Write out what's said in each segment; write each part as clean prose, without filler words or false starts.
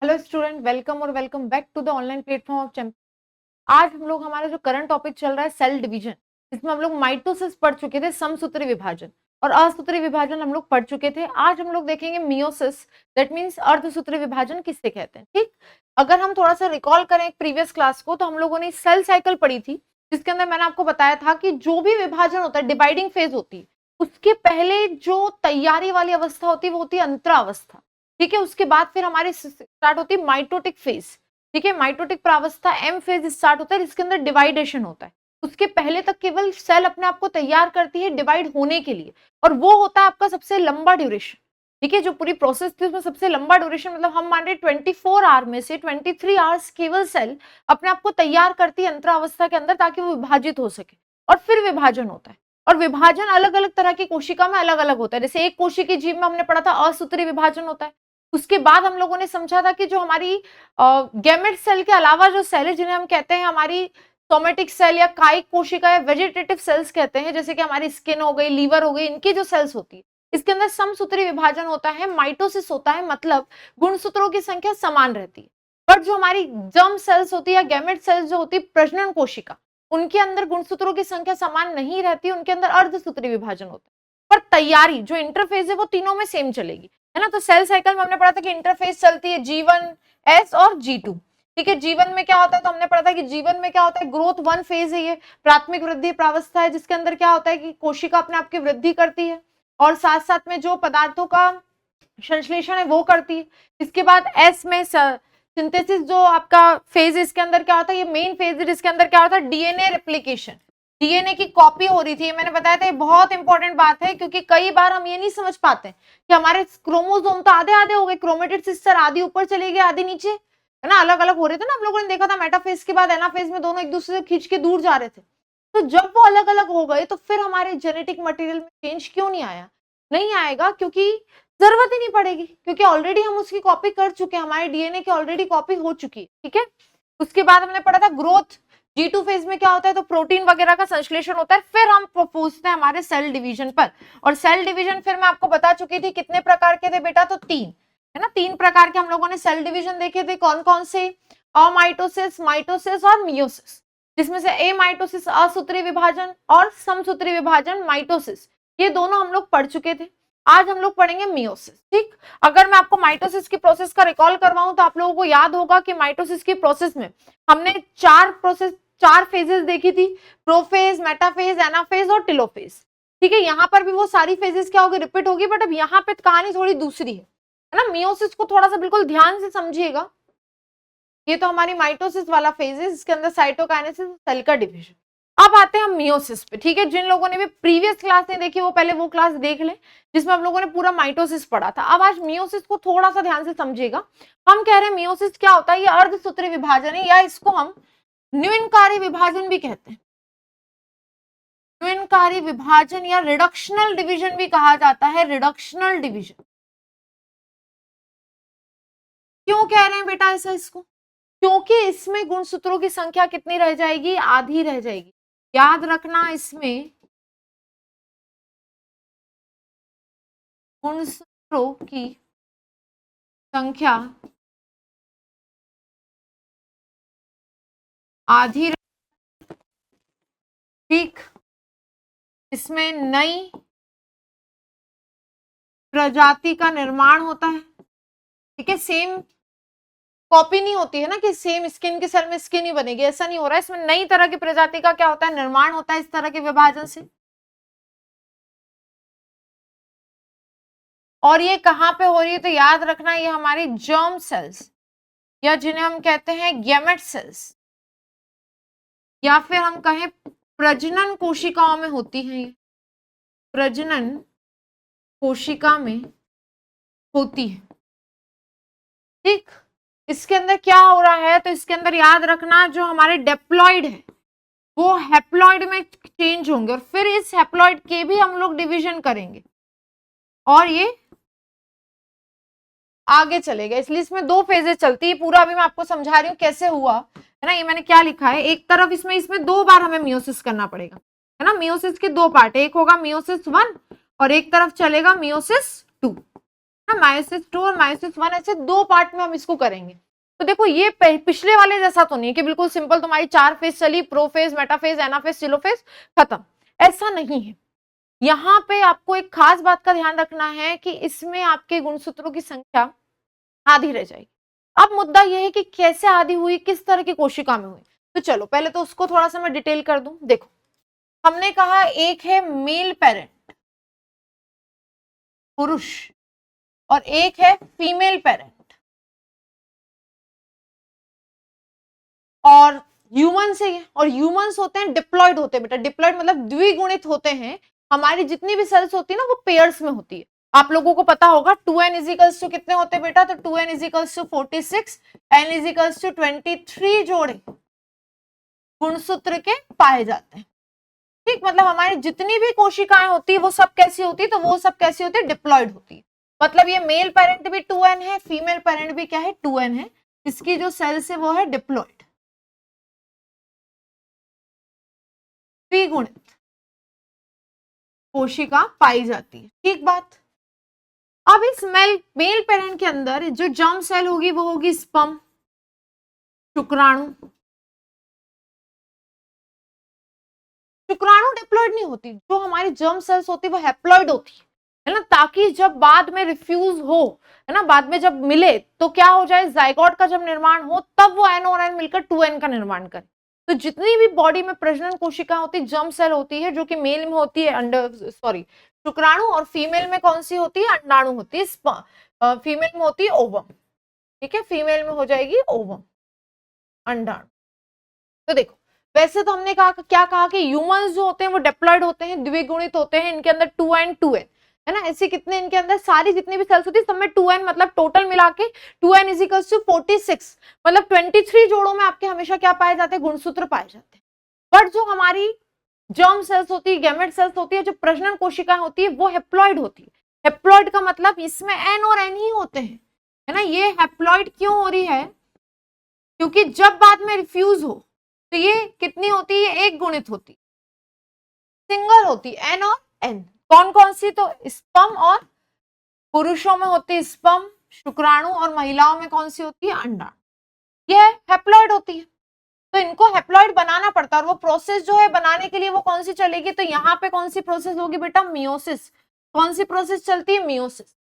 Hello student, welcome और welcome back to the online platform of champion. आज हम लोग हमारा जो करंट टॉपिक चल रहा है सेल डिवीजन, इसमें हम लोग माइटोसिस पढ़ चुके थे, समसूत्री विभाजन और असूत्री विभाजन हम लोग पढ़ चुके थे। आज हम लोग देखेंगे मियोसिस, दैट मींस अर्धसूत्री विभाजन किससे कहते हैं। ठीक, अगर हम थोड़ा सा रिकॉल करें प्रीवियस क्लास को, तो हम लोगों ने सेल साइकिल पढ़ी थी, जिसके अंदर मैंने आपको बताया था कि जो भी विभाजन होता है, डिवाइडिंग फेज होती है, उसके पहले जो तैयारी वाली अवस्था होती है वो होती है अंतरावस्था। ठीक है, उसके बाद फिर हमारी स्टार्ट होती है माइटोटिक फेज। ठीक है, माइटोटिक प्रावस्था एम फेज स्टार्ट होता है, इसके अंदर डिवाइडेशन होता है। उसके पहले तक केवल सेल अपने आप को तैयार करती है डिवाइड होने के लिए, और वो होता है आपका सबसे लंबा ड्यूरेशन। ठीक है, जो पूरी प्रोसेस थी उसमें सबसे लंबा ड्यूरेशन, मतलब हम मान रहे 24 आवर में से 23 आवर्स केवल सेल अपने आप को तैयार करती है अंतरावस्था के अंदर, ताकि वो विभाजित हो सके और फिर विभाजन होता है। और विभाजन अलग अलग तरह की कोशिका में अलग अलग होता है। जैसे एक कोशिकीय जीव में हमने पढ़ा था असूत्री विभाजन होता है। उसके बाद हम लोगों ने समझा था कि जो हमारी गैमेट सेल के अलावा जो सेल है, जिन्हें हम कहते हैं हमारी सोमेटिक सेल या कायिक कोशिका या वेजिटेटिव सेल्स कहते हैं, जैसे कि हमारी स्किन हो गई, लीवर हो गई, इनकी जो सेल्स होती है, इसके अंदर समसूत्री विभाजन होता है, माइटोसिस होता है, मतलब गुणसूत्रों की संख्या समान रहती है। पर जो हमारी जर्म सेल्स होती है या गैमेट सेल्स जो होती है, प्रजनन कोशिका, उनके अंदर गुणसूत्रों की संख्या समान नहीं रहती, उनके अंदर अर्धसूत्री विभाजन होता है। पर तैयारी जो इंटरफेज है वो तीनों में सेम चलेगी, है ना। तो सेल साइकिल में हमने पढ़ा था कि इंटरफेज चलती है G1, S और G2। ठीक है, जीवन में क्या होता है, तो हमने पढ़ा था कि जीवन में क्या होता है, ग्रोथ वन फेज है, ये प्राथमिक वृद्धि प्रावस्था है, जिसके अंदर क्या होता है कि कोशिका अपने आप की वृद्धि करती है और साथ साथ में जो पदार्थों का संश्लेषण है वो करती है। इसके बाद एस में सिंथेसिस जो आपका फेज, इसके अंदर क्या होता है, ये मेन फेज है, जिसके अंदर क्या होता है डीएनए रेप्लिकेशन, डीएनए की कॉपी हो रही थी। मैंने बताया था ये बहुत इंपॉर्टेंट बात है, क्योंकि कई बार हम ये नहीं समझ पाते कि हमारे क्रोमोसोम तो आधे आधे हो गए, क्रोमेटिड सिस्टर आधी ऊपर चली गई आधी नीचे, है ना, अलग अलग हो रहे थे ना। हम लोगों ने देखा था मेटाफेज के बाद एनाफेज में दोनों एक दूसरे से खींच के दूर जा रहे थे। तो जब वो अलग अलग हो गए तो फिर हमारे जेनेटिक मटेरियल में चेंज क्यों नहीं आया? नहीं आएगा क्योंकि जरूरत ही नहीं पड़ेगी, क्योंकि ऑलरेडी हम उसकी कॉपी कर चुके हैं, हमारे डीएनए की ऑलरेडी कॉपी हो चुकी है। ठीक है, उसके बाद हमने पढ़ा था ग्रोथ, G2 फेज में क्या होता है, तो प्रोटीन वगैरह का संश्लेषण होता है। फिर हम पहुंचते हैं हमारे सेल डिवीजन पर, और सेल डिवीजन फिर मैं आपको बता चुकी थी कितने प्रकार के थे बेटा, तो तीन, है ना। तीन प्रकार के हम लोगों ने सेल डिवीजन देखे थे, कौन कौन से, अमाइटोसिस, माइटोसिस और मियोसिस, जिसमें से ए माइटोसिस असूत्री विभाजन और समसूत्री विभाजन माइटोसिस, ये दोनों हम लोग पढ़ चुके थे। आज हम लोग पढ़ेंगे मियोसिस। ठीक, अगर मैं आपको माइटोसिस की प्रोसेस का रिकॉल करवाऊं तो आप लोगों को याद होगा कि माइटोसिस की प्रोसेस में हमने चार फेजेस देखी थी, प्रोफेज, मेटाफेज, एनाफेज और टेलोफेज। ठीक है, यहाँ पर भी वो सारी फेजेस क्या होगी, रिपीट होगी, बट अब यहाँ पे कहानी थोड़ी दूसरी है ना। मियोसिस को थोड़ा सा बिल्कुल ध्यान से समझिएगा। ये तो हमारी माइटोसिस वाला फेज है, इसके अंदर साइटोकाइनेसिस, सेल का डिवीजन। अब आते हैं हम मियोसिस पे। ठीक है, जिन लोगों ने भी प्रीवियस क्लास नहीं देखी वो पहले वो क्लास देख लें, जिसमें हम लोगों ने पूरा माइटोसिस पढ़ा था। अब आज मियोसिस को थोड़ा सा ध्यान से समझिएगा। हम कह रहे हैं मियोसिस क्या होता है, ये अर्धसूत्री विभाजन है, या इसको हम न्यूनकारी विभाजन भी कहते हैं। न्यूनकारी विभाजन या रिडक्शनल डिवीजन भी कहा जाता है, रिडक्शनल डिवीजन। क्यों कह रहे हैं बेटा ऐसा इसको? क्योंकि इसमें गुणसूत्रों की संख्या कितनी रह जाएगी, आधी रह जाएगी। याद रखना, इसमें गुणसूत्रों की संख्या आधी। ठीक, इसमें नई प्रजाति का निर्माण होता है। ठीक है, सेम कॉपी नहीं होती है ना कि सेम स्किन के सेल में स्किन ही बनेगी, ऐसा नहीं हो रहा है। इसमें नई तरह की प्रजाति का क्या होता है, निर्माण होता है इस तरह के विभाजन से। और ये कहां पे हो रही है, तो याद रखना ये हमारी जर्म सेल्स, या जिन्हें हम कहते हैं गैमेट सेल्स, या फिर हम कहें प्रजनन कोशिकाओं में होती है। ये प्रजनन कोशिका में होती है। ठीक, इसके अंदर क्या हो रहा है, तो इसके अंदर याद रखना जो हमारे डेप्लॉइड है वो हैप्लॉइड में चेंज होंगे, और फिर इस हैप्लॉइड के भी हम लोग डिवीजन करेंगे और ये आगे चलेगा। इसलिए इसमें दो फेजेस चलती है। पूरा अभी मैं आपको समझा रही हूँ कैसे हुआ, है ना। ये मैंने क्या लिखा है, एक तरफ इसमें दो बार हमें मियोसिस करना पड़ेगा, है ना। मियोसिस के दो पार्ट, एक होगा मियोसिस 1 और एक तरफ चलेगा मियोसिस 2। ना, मायोसिस 2 और मायोसिस 1, ऐसे 2 पार्ट में हम इसको करेंगे। तो देखो ये पिछले वाले जैसा तो नहीं है कि बिल्कुल सिंपल तुम्हारी 4 फेज चली, प्रोफेज, मेटाफेज, एनाफेज, टेलोफेज, खत्म, ऐसा नहीं है। यहाँ पे आपको एक खास बात का ध्यान रखना है कि इसमें आपके गुणसूत्रों की संख्या आधी रह जाएगी। अब मुद्दा यह है कि कैसे आधी हुई, किस तरह की कोशिका में हुई। तो चलो पहले तो उसको थोड़ा सा मैं डिटेल कर दूं। देखो हमने कहा एक है मेल पेरेंट, पुरुष, और एक है फीमेल पेरेंट। और ह्यूमन से, और ह्यूमंस होते हैं डिप्लॉयड होते हैं बेटा। डिप्लॉयड मतलब द्विगुणित होते हैं। हमारी जितनी भी सेल्स होती है ना वो पेयर्स में होती है। आप लोगों को पता होगा 2n इजिकल्स टू कितने होते हैं बेटा, तो 2n equals to 46, n equals to 23 जोड़े गुणसूत्र के पाए जाते हैं। ठीक, मतलब हमारी जितनी भी कोशिकाएं होती है वो सब कैसी होती है, तो वो सब कैसी होती है, डिप्लॉयड होती है। मतलब ये मेल पेरेंट भी 2n है, फीमेल पेरेंट भी क्या है, 2n है। इसकी जो सेल्स है वो है डिप्लॉयड, द्विगुणित कोशिका पाई जाती है। ठीक बात। अब इस मेल पेरेंट के अंदर जो जर्म सेल होगी वो होगी स्पर्म, शुक्राणु। शुक्राणु डिप्लॉयड नहीं होती, जो हमारी जर्म सेल्स होती है वो हैप्लॉयड होती है ना, ताकि जब बाद में रिफ्यूज हो, है ना, बाद में जब मिले तो क्या हो जाए, जाइगोट का जब निर्माण हो तब वो एन और एन मिलकर 2n का निर्माण करे। तो जितनी भी बॉडी में प्रजनन कोशिका होती है, जर्म सेल होती है, जो कि मेल में होती है शुक्राणु, और फीमेल में कौन सी होती है, अंडाणु होती है। फीमेल में होती है ओवम। ठीक है, फीमेल में हो जाएगी ओवम, अंडाणु। तो देखो वैसे तो हमने कहा क्या कहा कि ह्यूमंस जो होते हैं वो डिप्लॉयड होते हैं, द्विगुणित होते हैं, इनके अंदर 2n 2n है ना। ऐसे कितने इनके अंदर सारी जितनी भी सेल्स होती है सब में 2n, मतलब टोटल मिला के 2n इज इक्वल्स टू 46, मतलब 23 जोड़ों में आपके हमेशा क्या पाए जाते हैं, गुणसूत्र पाए जाते हैं। बट जो हमारी जर्म सेल्स होती है, गैमेट सेल्स होती है, जो प्रजनन कोशिकाएं होती है वो हैप्लॉयड होती है। हैप्लॉयड का मतलब इसमें n और n ही होते हैं, है ना। ये हैप्लॉयड क्यों हो रही है, क्योंकि जब बाद में रिफ्यूज हो तो ये कितनी होती है, एक गुणित होती, सिंगल होती, n और n। कौन कौन सी, तो स्पर्म, और पुरुषों में होती है स्पर्म, शुक्राणु, और महिलाओं में कौन सी होती है, अंडाणु। यह हैप्लॉयड होती है। तो इनको हैप्लॉयड बनाना पड़ता है, और वो प्रोसेस जो है बनाने के लिए वो कौन सी चलेगी, तो यहाँ पे कौन सी प्रोसेस होगी बेटा, मियोसिस। कौन सी प्रोसेस चलती है, मियोसिस।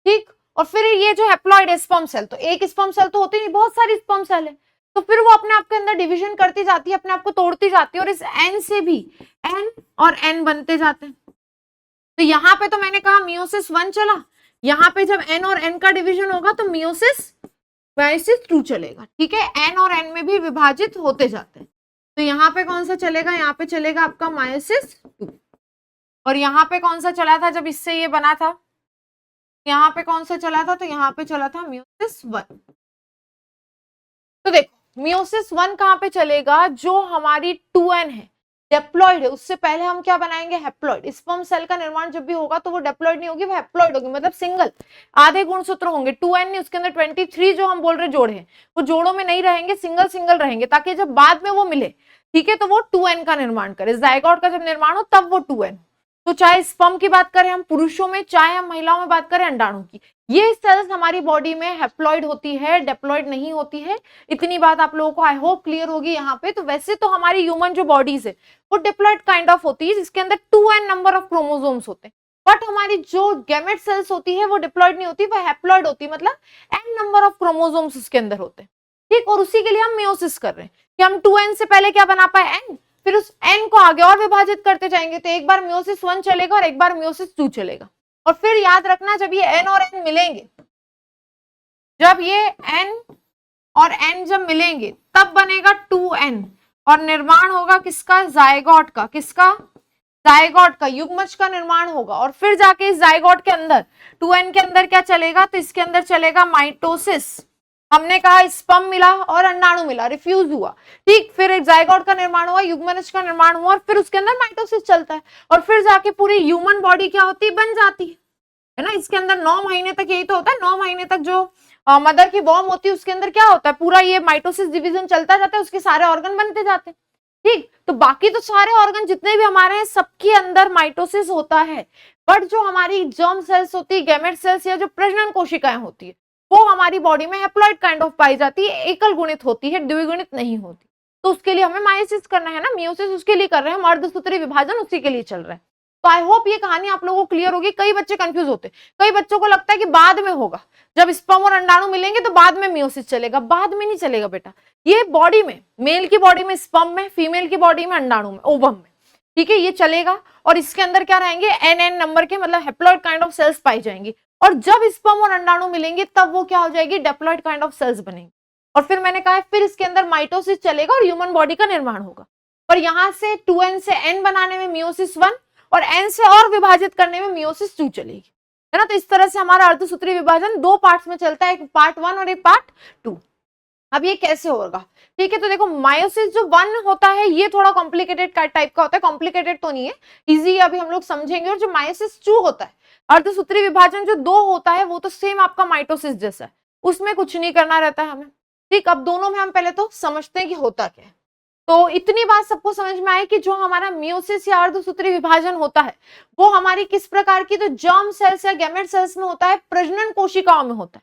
ठीक, और फिर ये जो हैप्लॉयड है स्पर्म सेल, तो एक स्पर्म सेल तो होती नहीं, बहुत सारी स्पर्म सेल है, तो फिर वो अपने आप के अंदर डिवीजन करती जाती है, अपने आप को तोड़ती जाती है, और इस एन से भी एन और एन बनते जाते हैं। तो यहाँ पे तो मैंने कहा मियोसिस 1 चला, यहाँ पे जब एन और एन का डिवीजन होगा तो मियोसिस 2 चलेगा। ठीक है, एन और एन में भी विभाजित होते जाते हैं। तो यहाँ पे कौन सा चलेगा, यहाँ पे चलेगा आपका मायोसिस 2, और यहाँ पे कौन सा चला था जब इससे ये बना था, यहाँ पे कौन सा चला था, तो यहाँ पे चला था मियोसिस 1। तो देखो मियोसिस 1 कहाँ पे चलेगा, जो हमारी 2n है, डिप्लॉयड है, उससे पहले हम क्या बनाएंगे, हैप्लॉयड। स्पर्म सेल का निर्माण जब भी होगा तो वो डिप्लॉयड नहीं होगी, वो हैप्लॉयड होगी, मतलब सिंगल, आधे गुणसूत्र होंगे। 2n नहीं, उसके अंदर 23 जो हम बोल रहे जोड़े हैं वो जोड़ों में नहीं रहेंगे, सिंगल सिंगल रहेंगे, ताकि जब बाद में वो मिले, ठीक है, तो वो 2n का निर्माण करे। जाइगोट का जब निर्माण हो तब वो 2n। तो चाहे स्पर्म की बात करें हम पुरुषों में, चाहे हम महिलाओं में बात करें अंडाणु की, ये सेल्स हमारी बॉडी में हैप्लॉयड होती है, डिप्लॉयड नहीं होती है। इतनी बात आप लोगों को आई होप क्लियर होगी यहाँ पे। तो वैसे तो हमारी ह्यूमन जो बॉडीज है वो डिप्लॉयड काइंड ऑफ होती है, जिसके अंदर 2n नंबर ऑफ क्रोमोसोम्स होते हैं। बट हमारी जो गैमेट सेल्स होती है वो डिप्लॉयड नहीं होती, वो हैप्लॉयड होती है, मतलब n नंबर ऑफ क्रोमोसोम्स उसके अंदर होते हैं। ठीक, और उसी के लिए हम मियोसिस कर रहे हैं कि हम 2n से पहले क्या बना पाए, n, फिर उस n को आगे और विभाजित करते जाएंगे। तो एक बार मियोसिस 1 चलेगा और एक बार मियोसिस 2 चलेगा। और फिर याद रखना जब ये n और n मिलेंगे, जब ये n और n जब मिलेंगे तब बनेगा 2n, और निर्माण होगा किसका, जाइगोट का। किसका, जाइगोट का, युग्मज का निर्माण होगा। और फिर जाके इस जाइगोट के अंदर 2n के अंदर क्या चलेगा, तो इसके अंदर चलेगा माइटोसिस। हमने कहा स्पर्म मिला और अंडाणु मिला, रिफ्यूज हुआ। ठीक, फिर एक जाइगोट का निर्माण हुआ, युग्मनज का निर्माण हुआ, और फिर उसके अंदर माइटोसिस चलता है, और फिर जाके पूरी ह्यूमन बॉडी क्या होती है, बन जाती है ना। इसके अंदर 9 महीने तक यही तो होता है, 9 महीने तक जो मदर की वॉर्म होती है उसके अंदर क्या होता है, पूरा ये माइटोसिस डिवीजन चलता जाता है, उसके सारे ऑर्गन बनते जाते हैं। ठीक, तो बाकी तो सारे ऑर्गन जितने भी हमारे हैं सबके अंदर माइटोसिस होता है, बट जो हमारी जर्म सेल्स होती है, गैमेट सेल्स या जो प्रजनन कोशिकाएं होती है, वो हमारी बॉडी में हैप्लॉइड काइंड ऑफ पाई जाती है, एकल गुणित होती है, द्विगुणित नहीं होती। तो उसके लिए हमें मायोसिस करना है ना, मियोसिस उसके लिए कर रहे हैं हम, अर्धसूत्री विभाजन उसी के लिए चल रहा है। तो आई होप ये कहानी आप लोगों को क्लियर होगी। कई बच्चे कंफ्यूज होते हैं, कई बच्चों को लगता है कि बाद में होगा, जब स्पर्म और अंडाणु मिलेंगे तो बाद में मियोसिस चलेगा। बाद में नहीं चलेगा बेटा, ये बॉडी में, मेल की बॉडी में स्पर्म में, फीमेल की बॉडी में अंडाणु में, ओवम में, ठीक है, ये चलेगा। और इसके अंदर क्या रहेंगे, एन नंबर के मतलब हैप्लॉइड काइंड ऑफ सेल्स पाई जाएंगी। और जब स्पर्म और अंडाणु मिलेंगे तब वो क्या हो जाएगी, डिप्लॉइड काइंड ऑफ सेल्स बनेंगे। और फिर मैंने कहा फिर इसके अंदर माइटोसिस चलेगा और ह्यूमन बॉडी का निर्माण होगा। पर यहां से 2n से n बनाने में मियोसिस 1 और n से और विभाजित करने में मियोसिस 2 चलेगी, है ना। तो इस तरह से हमारा अर्धसूत्री विभाजन 2 पार्ट्स में चलता है, एक पार्ट 1 और एक पार्ट 2। अब ये कैसे होगा, ठीक है। तो देखो मायोसिस जो 1 होता है ये थोड़ा कॉम्प्लिकेटेड टाइप का होता है, कॉम्प्लिकेटेड तो नहीं है, इजी अभी हम लोग समझेंगे। और जो मायोसिस 2 होता है, अर्धसूत्री विभाजन जो 2 होता है, वो तो सेम आपका माइटोसिस जैसा है, उसमें कुछ नहीं करना रहता है हमें, ठीक। अब दोनों में हम पहले तो समझते हैं कि होता क्या है। तो इतनी बात सबको समझ में आए कि जो हमारा मियोसिस या अर्धसूत्री विभाजन होता है वो हमारी किस प्रकार की, तो जर्म सेल्स या गैमेट सेल्स में होता है, प्रजनन कोशिकाओं में होता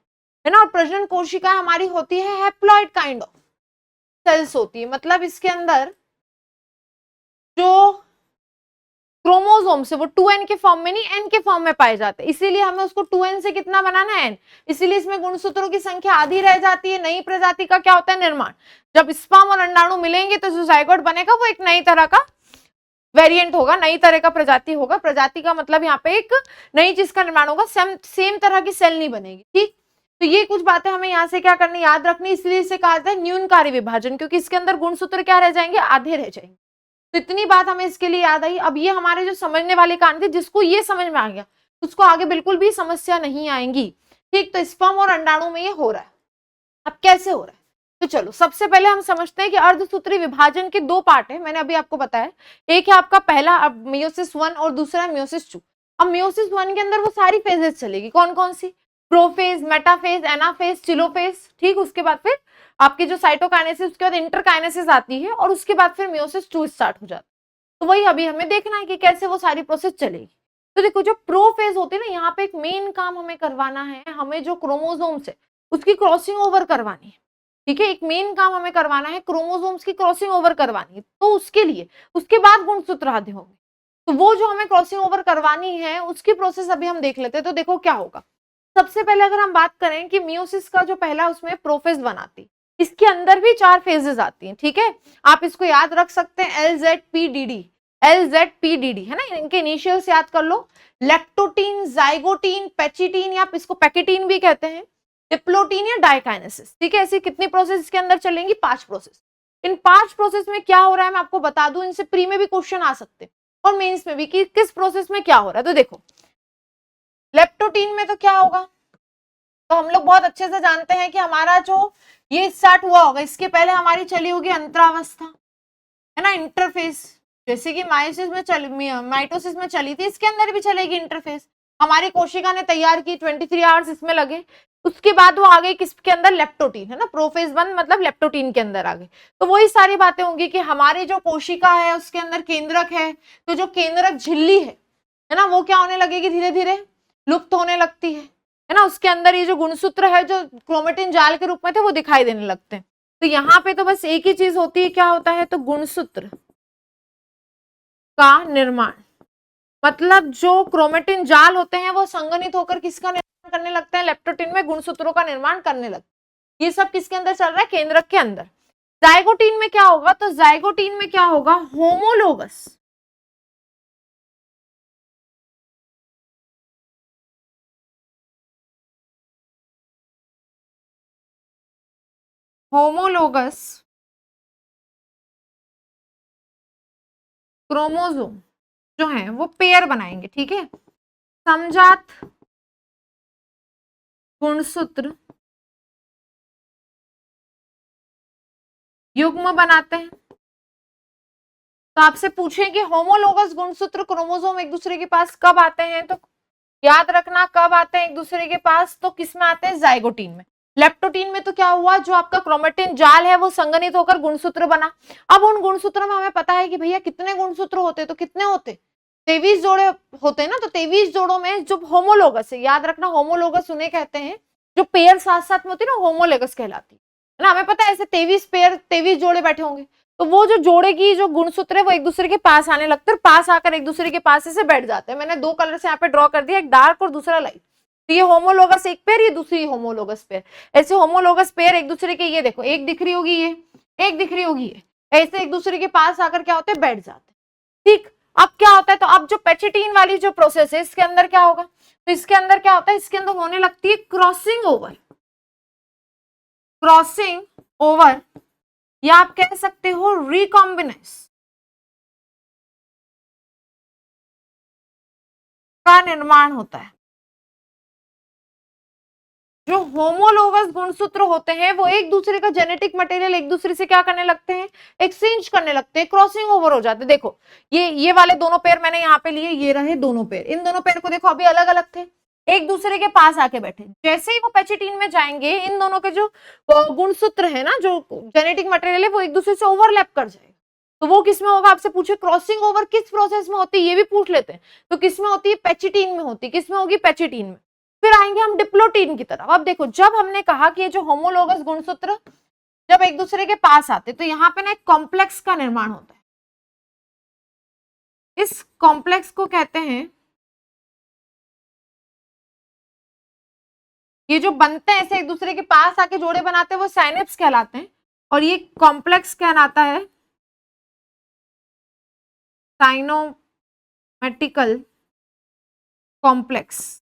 है ना। और प्रजनन कोशिका हमारी होती है हैप्लॉइड काइंड ऑफ सेल्स होती है, मतलब इसके अंदर जो क्रोमोसोम से वो 2n के फॉर्म में नहीं n के फॉर्म में पाए जाते हैं, इसीलिए हमें उसको 2n से कितना बनाना है, n। इसीलिए इसमें गुणसूत्रों की संख्या आधी रह जाती है। नई प्रजाति का क्या होता है, निर्माण। जब स्पर्म और अंडाणु मिलेंगे तो जो जाइगोट बनेगा वो एक नई तरह का वेरिएंट होगा, नई तरह का प्रजाति होगा। प्रजाति का मतलब यहाँ पे एक नई चीज का निर्माण होगा, सेम तरह की सेल नहीं बनेगी, ठीक। तो ये कुछ बातें हमें यहाँ से क्या करनी, याद रखनी, इसलिए इसे कहा जाता है न्यूनकारी विभाजन, क्योंकि इसके अंदर गुणसूत्र क्या रह जाएंगे, आधे रह जाएंगे। तो इतनी बात हमें इसके लिए याद आई। अब ये हमारे जो समझने वाली कहानी थी, जिसको ये समझ में आ गया उसको आगे बिल्कुल भी समस्या नहीं आएंगी, ठीक। तो स्पर्म और अंडाणु में ये हो रहा है। अब कैसे हो रहा है, तो चलो सबसे पहले हम समझते हैं कि अर्धसूत्री विभाजन के 2 पार्ट है, मैंने अभी आपको बताया। एक है आपका पहला मियोसिस 1 और दूसरा मियोसिस 2। अब मियोसिस 1 के अंदर वो सारी फेजेस चलेगी, कौन कौन सी, प्रोफेज, मेटाफेज, एनाफेज, टेलोफेज, ठीक। उसके बाद फिर आपकी जो साइटोकाइनेसिस, उसके बाद इंटरकाइनेसिस आती है और उसके बाद फिर मियोसिस 2 स्टार्ट हो जाता है। तो वही अभी हमें देखना है कि कैसे वो सारी प्रोसेस चलेगी। तो देखो जो प्रोफेज होती है ना, यहाँ पे एक मेन काम हमें करवाना है, हमें जो क्रोमोसोम्स है उसकी क्रॉसिंग ओवर करवानी है, ठीक है। एक मेन काम हमें करवाना है, क्रोमोसोम्स की क्रॉसिंग ओवर करवानी है। तो उसके लिए उसके बाद गुणसूत्र आदि होंगे, तो वो जो हमें क्रॉसिंग ओवर करवानी है उसकी प्रोसेस अभी हम देख लेते हैं। तो देखो क्या होगा, सबसे पहले अगर हम बात करें कि मियोसिस का जो पहला उसमें प्रोफेज बनाती, इसके अंदर भी 4 फेजेस आती हैं, ठीक है। आप इसको याद रख सकते हैं, LZPDD, LZPDD, है ना, इनके इनिशियल्स याद कर लो। लैक्टोटीन, जाइगोटीन, पेचिटीन या आप इसको पैकेटीन भी कहते हैं, डिप्लोटीन या डाइकाइनेसिस, ठीक है। ऐसी कितनी प्रोसेस इसके अंदर चलेंगी, 5 प्रोसेस। इन 5 प्रोसेस में क्या हो रहा है मैं आपको बता दूं, इनसे प्री में भी क्वेश्चन आ सकते हैं और मेंस में भी, कि किस प्रोसेस में क्या हो रहा है। तो देखो लेप्टोटीन में तो क्या होगा, तो हम लोग बहुत अच्छे से जानते हैं कि हमारा जो ये स्टार्ट हुआ होगा, इसके पहले हमारी चली होगी अंतरावस्था, है ना, इंटरफेस, जैसे कि मायोसिस में चली, माइटोसिस में चली थी, इसके अंदर भी चलेगी इंटरफेस। हमारी कोशिका ने तैयार की, 23 आवर्स इसमें लगे, उसके बाद वो आ गई किसके अंदर, लेप्टोटीन, है ना, प्रोफेज 1 मतलब लेप्टोटीन के अंदर आ गई। तो वही सारी बातें होंगी कि हमारी जो कोशिका है उसके अंदर केंद्रक है, तो जो केंद्रक झिल्ली है ना, वो क्या होने लगेगी, धीरे धीरे लुप्त होने लगती है ना। उसके अंदर ये जो गुणसूत्र है जो क्रोमेटिन जाल के रूप में थे वो दिखाई देने लगते हैं। तो यहाँ पे तो बस एक ही चीज होती है, क्या होता है, तो गुणसूत्र का निर्माण, मतलब जो क्रोमेटिन जाल होते हैं वो संघनित होकर किसका निर्माण करने लगते हैं, लेप्टोटीन में गुणसूत्रों का निर्माण करने लगते हैं। ये सब किसके अंदर चल रहा है, केंद्रक के अंदर। जाइगोटीन में क्या होगा, तो जाइगोटीन में क्या होगा, होमोलोगस, होमोलोगस क्रोमोसोम जो है वो पेयर बनाएंगे, ठीक है। समजात गुणसूत्र युग्म बनाते हैं। तो आपसे पूछें कि होमोलोगस गुणसूत्र क्रोमोसोम एक दूसरे के पास कब आते हैं, तो याद रखना कब आते हैं एक दूसरे के पास, तो किसमें आते हैं, जाइगोटीन में। लेप्टोटीन में तो क्या हुआ, जो आपका क्रोमेटिन जाल है वो संघनित होकर गुणसूत्र बना। अब उन गुणसूत्रों में हमें पता है कि भैया कितने गुणसूत्र होते, तो कितने होते, 23 जोड़े होते हैं ना, तो 23 जोड़ों में जो होमोलोगस है, याद रखना होमोलोगस उन्हें कहते हैं जो पेयर साथ साथ में होती है ना, होमोलोगस कहलाती है ना। हमें पता है ऐसे 23 पेयर 23 जोड़े बैठे होंगे, तो वो जो जोड़े की जो गुणसूत्र है वो एक दूसरे के पास आने लगते हैं, पास आकर एक दूसरे के पास ऐसे बैठ जाते हैं। मैंने दो कलर से यहाँ पे ड्रॉ कर दिया, एक डार्क और दूसरा लाइट। तो ये होमोलोगस एक पेयर, ये दूसरी होमोलोगस पेयर। ऐसे होमोलोगस पेयर एक दूसरे के, ये देखो एक दिख रही होगी, ये एक दिख रही होगी, ये ऐसे एक दूसरे के पास आकर क्या होते हैं, बैठ जाते हैं। ठीक, अब क्या होता है, तो अब जो पेचिटीन वाली जो प्रोसेस है इसके अंदर क्या होगा, तो इसके अंदर क्या होता है, इसके अंदर होने लगती है क्रॉसिंग ओवर। क्रॉसिंग ओवर या आप कह सकते हो रिकॉम्बिनेंस का निर्माण होता है। जो होमोलोगस गुणसूत्र होते हैं वो एक दूसरे का जेनेटिक मटेरियल एक दूसरे से क्या करने लगते हैं, एक्सचेंज करने लगते हैं, क्रॉसिंग ओवर हो जाते हैं। देखो ये वाले दोनों पेयर मैंने यहाँ पे लिए, ये रहे दोनों पेयर। इन दोनों पेयर को देखो अभी अलग अलग थे, एक दूसरे के पास आके बैठे। जैसे ही वो पेचिटीन में जाएंगे, इन दोनों के जो गुणसूत्र है ना, जो जेनेटिक मटेरियल है, वो एक दूसरे से ओवरलैप कर जाएगा। तो वो किसमें होगा, आपसे पूछे क्रॉसिंग ओवर किस प्रोसेस में होती है, ये भी पूछ लेते हैं। तो किसमें होती है, पेचिटीन में होती है। किसमें होगी, पेचिटीन में। फिर आएंगे हम डिप्लोटीन की तरफ। अब देखो, जब हमने कहा कि ये जो होमोलोगस गुणसूत्र जब एक दूसरे के पास आते, तो यहाँ पे ना एक कॉम्प्लेक्स का निर्माण होता है। इस कॉम्प्लेक्स को कहते हैं, ये जो बनते हैं ऐसे एक दूसरे के पास आके जोड़े बनाते हैं, वो साइनेप्स कहलाते हैं। और ये कॉम्प्लेक्स कहलाता है साइनोमेटिकल कॉम्प्लेक्स